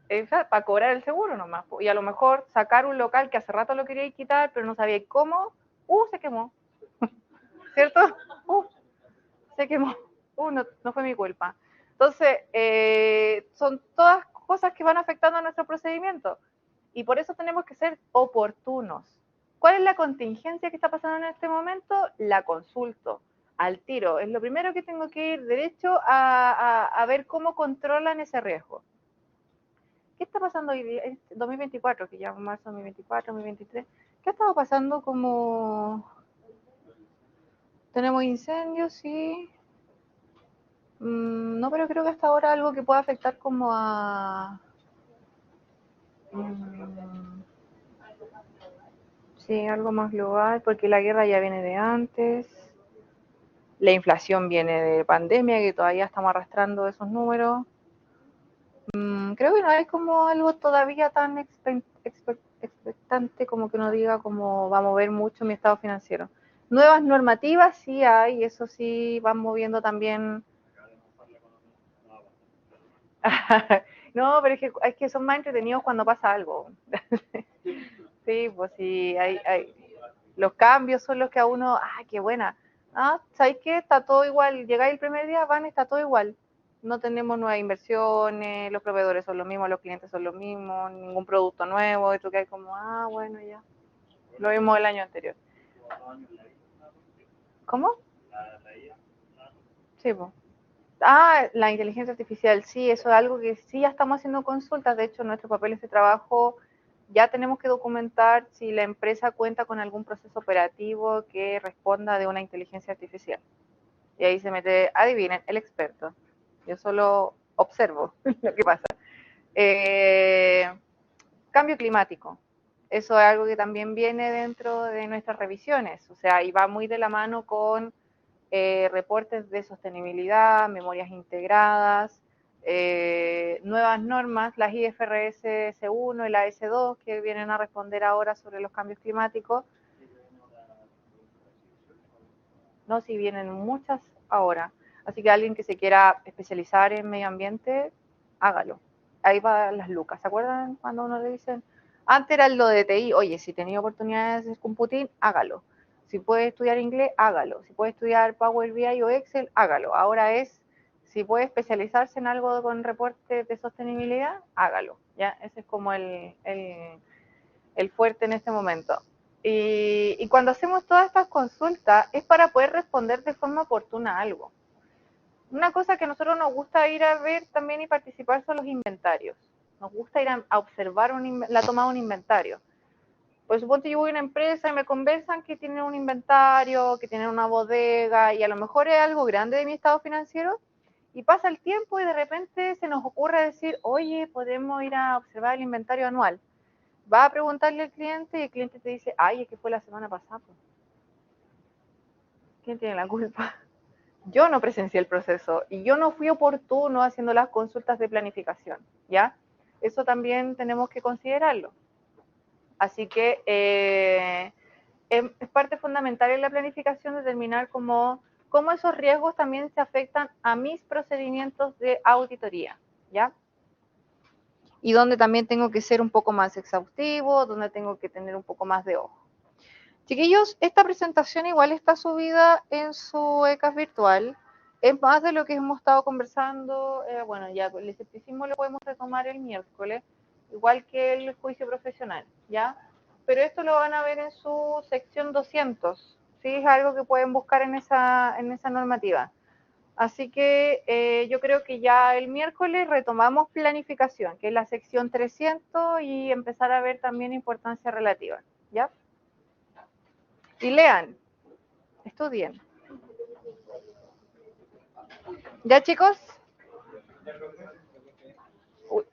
Es para cobrar el seguro nomás. Y a lo mejor sacar un local que hace rato lo queríais quitar, pero no sabíais cómo, se quemó. ¿Cierto? Se quemó. No fue mi culpa. Entonces, son todas cosas que van afectando a nuestro procedimiento. Y por eso tenemos que ser oportunos. ¿Cuál es la contingencia que está pasando en este momento? La consulto al tiro. Es lo primero que tengo que ir derecho a ver cómo controlan ese riesgo. ¿Qué está pasando hoy día? 2024, que ya marzo 2024, 2023. ¿Qué ha estado pasando? Como tenemos incendios, sí. No, pero creo que hasta ahora algo que pueda afectar como a... sí, algo más global, porque la guerra ya viene de antes. La inflación viene de pandemia, que todavía estamos arrastrando esos números. Creo que no hay como algo todavía tan expectante como que uno diga como va a mover mucho mi estado financiero. Nuevas normativas sí hay, eso sí van moviendo también. No, pero es que son más entretenidos cuando pasa algo. Sí, pues sí, los cambios son los que a uno, qué buena. ¿Sabéis qué? Está todo igual. Llegáis el primer día, está todo igual. No tenemos nuevas inversiones, los proveedores son los mismos, los clientes son los mismos, ningún producto nuevo, y tú que hay como, bueno, ya. Lo mismo el año anterior. ¿Cómo? Sí, pues. La inteligencia artificial, sí, eso es algo que sí ya estamos haciendo consultas. De hecho, nuestros papeles de trabajo ya tenemos que documentar si la empresa cuenta con algún proceso operativo que responda de una inteligencia artificial. Y ahí se mete, adivinen, el experto. Yo solo observo lo que pasa. Cambio climático. Eso es algo que también viene dentro de nuestras revisiones, o sea, y va muy de la mano con reportes de sostenibilidad, memorias integradas, nuevas normas, las IFRS S1 y la S2, que vienen a responder ahora sobre los cambios climáticos. No, si vienen muchas ahora. Así que alguien que se quiera especializar en medio ambiente, hágalo. Ahí van las lucas. ¿Se acuerdan cuando uno le dicen? Antes era lo de TI, oye, si tenía oportunidades con Putin, hágalo. Si puede estudiar inglés, hágalo. Si puede estudiar Power BI o Excel, hágalo. Ahora es, si puede especializarse en algo con reportes de sostenibilidad, hágalo. ¿Ya? Ese es como el fuerte en este momento. Y cuando hacemos todas estas consultas es para poder responder de forma oportuna a algo. Una cosa que a nosotros nos gusta ir a ver también y participar son los inventarios. Nos gusta ir a observar la toma de un inventario. Por supuesto, yo voy a una empresa y me conversan que tienen un inventario, que tienen una bodega, y a lo mejor es algo grande de mi estado financiero, y pasa el tiempo y de repente se nos ocurre decir, oye, podemos ir a observar el inventario anual. Va a preguntarle al cliente y el cliente te dice, ay, es que fue la semana pasada. ¿Quién tiene la culpa? Yo no presencié el proceso y yo no fui oportuno haciendo las consultas de planificación, ¿ya? Eso también tenemos que considerarlo. Así que es parte fundamental en la planificación determinar cómo esos riesgos también se afectan a mis procedimientos de auditoría, ¿ya? Y donde también tengo que ser un poco más exhaustivo, donde tengo que tener un poco más de ojo. Chiquillos, esta presentación igual está subida en su ECAS virtual. Es más de lo que hemos estado conversando. Bueno, ya el escepticismo lo podemos retomar el miércoles, igual que el juicio profesional, ¿ya? Pero esto lo van a ver en su sección 200, ¿sí? Es algo que pueden buscar en esa normativa. Así que yo creo que ya el miércoles retomamos planificación, que es la sección 300, y empezar a ver también importancia relativa, ¿ya? Y lean, estudien. ¿Ya, chicos? Uy.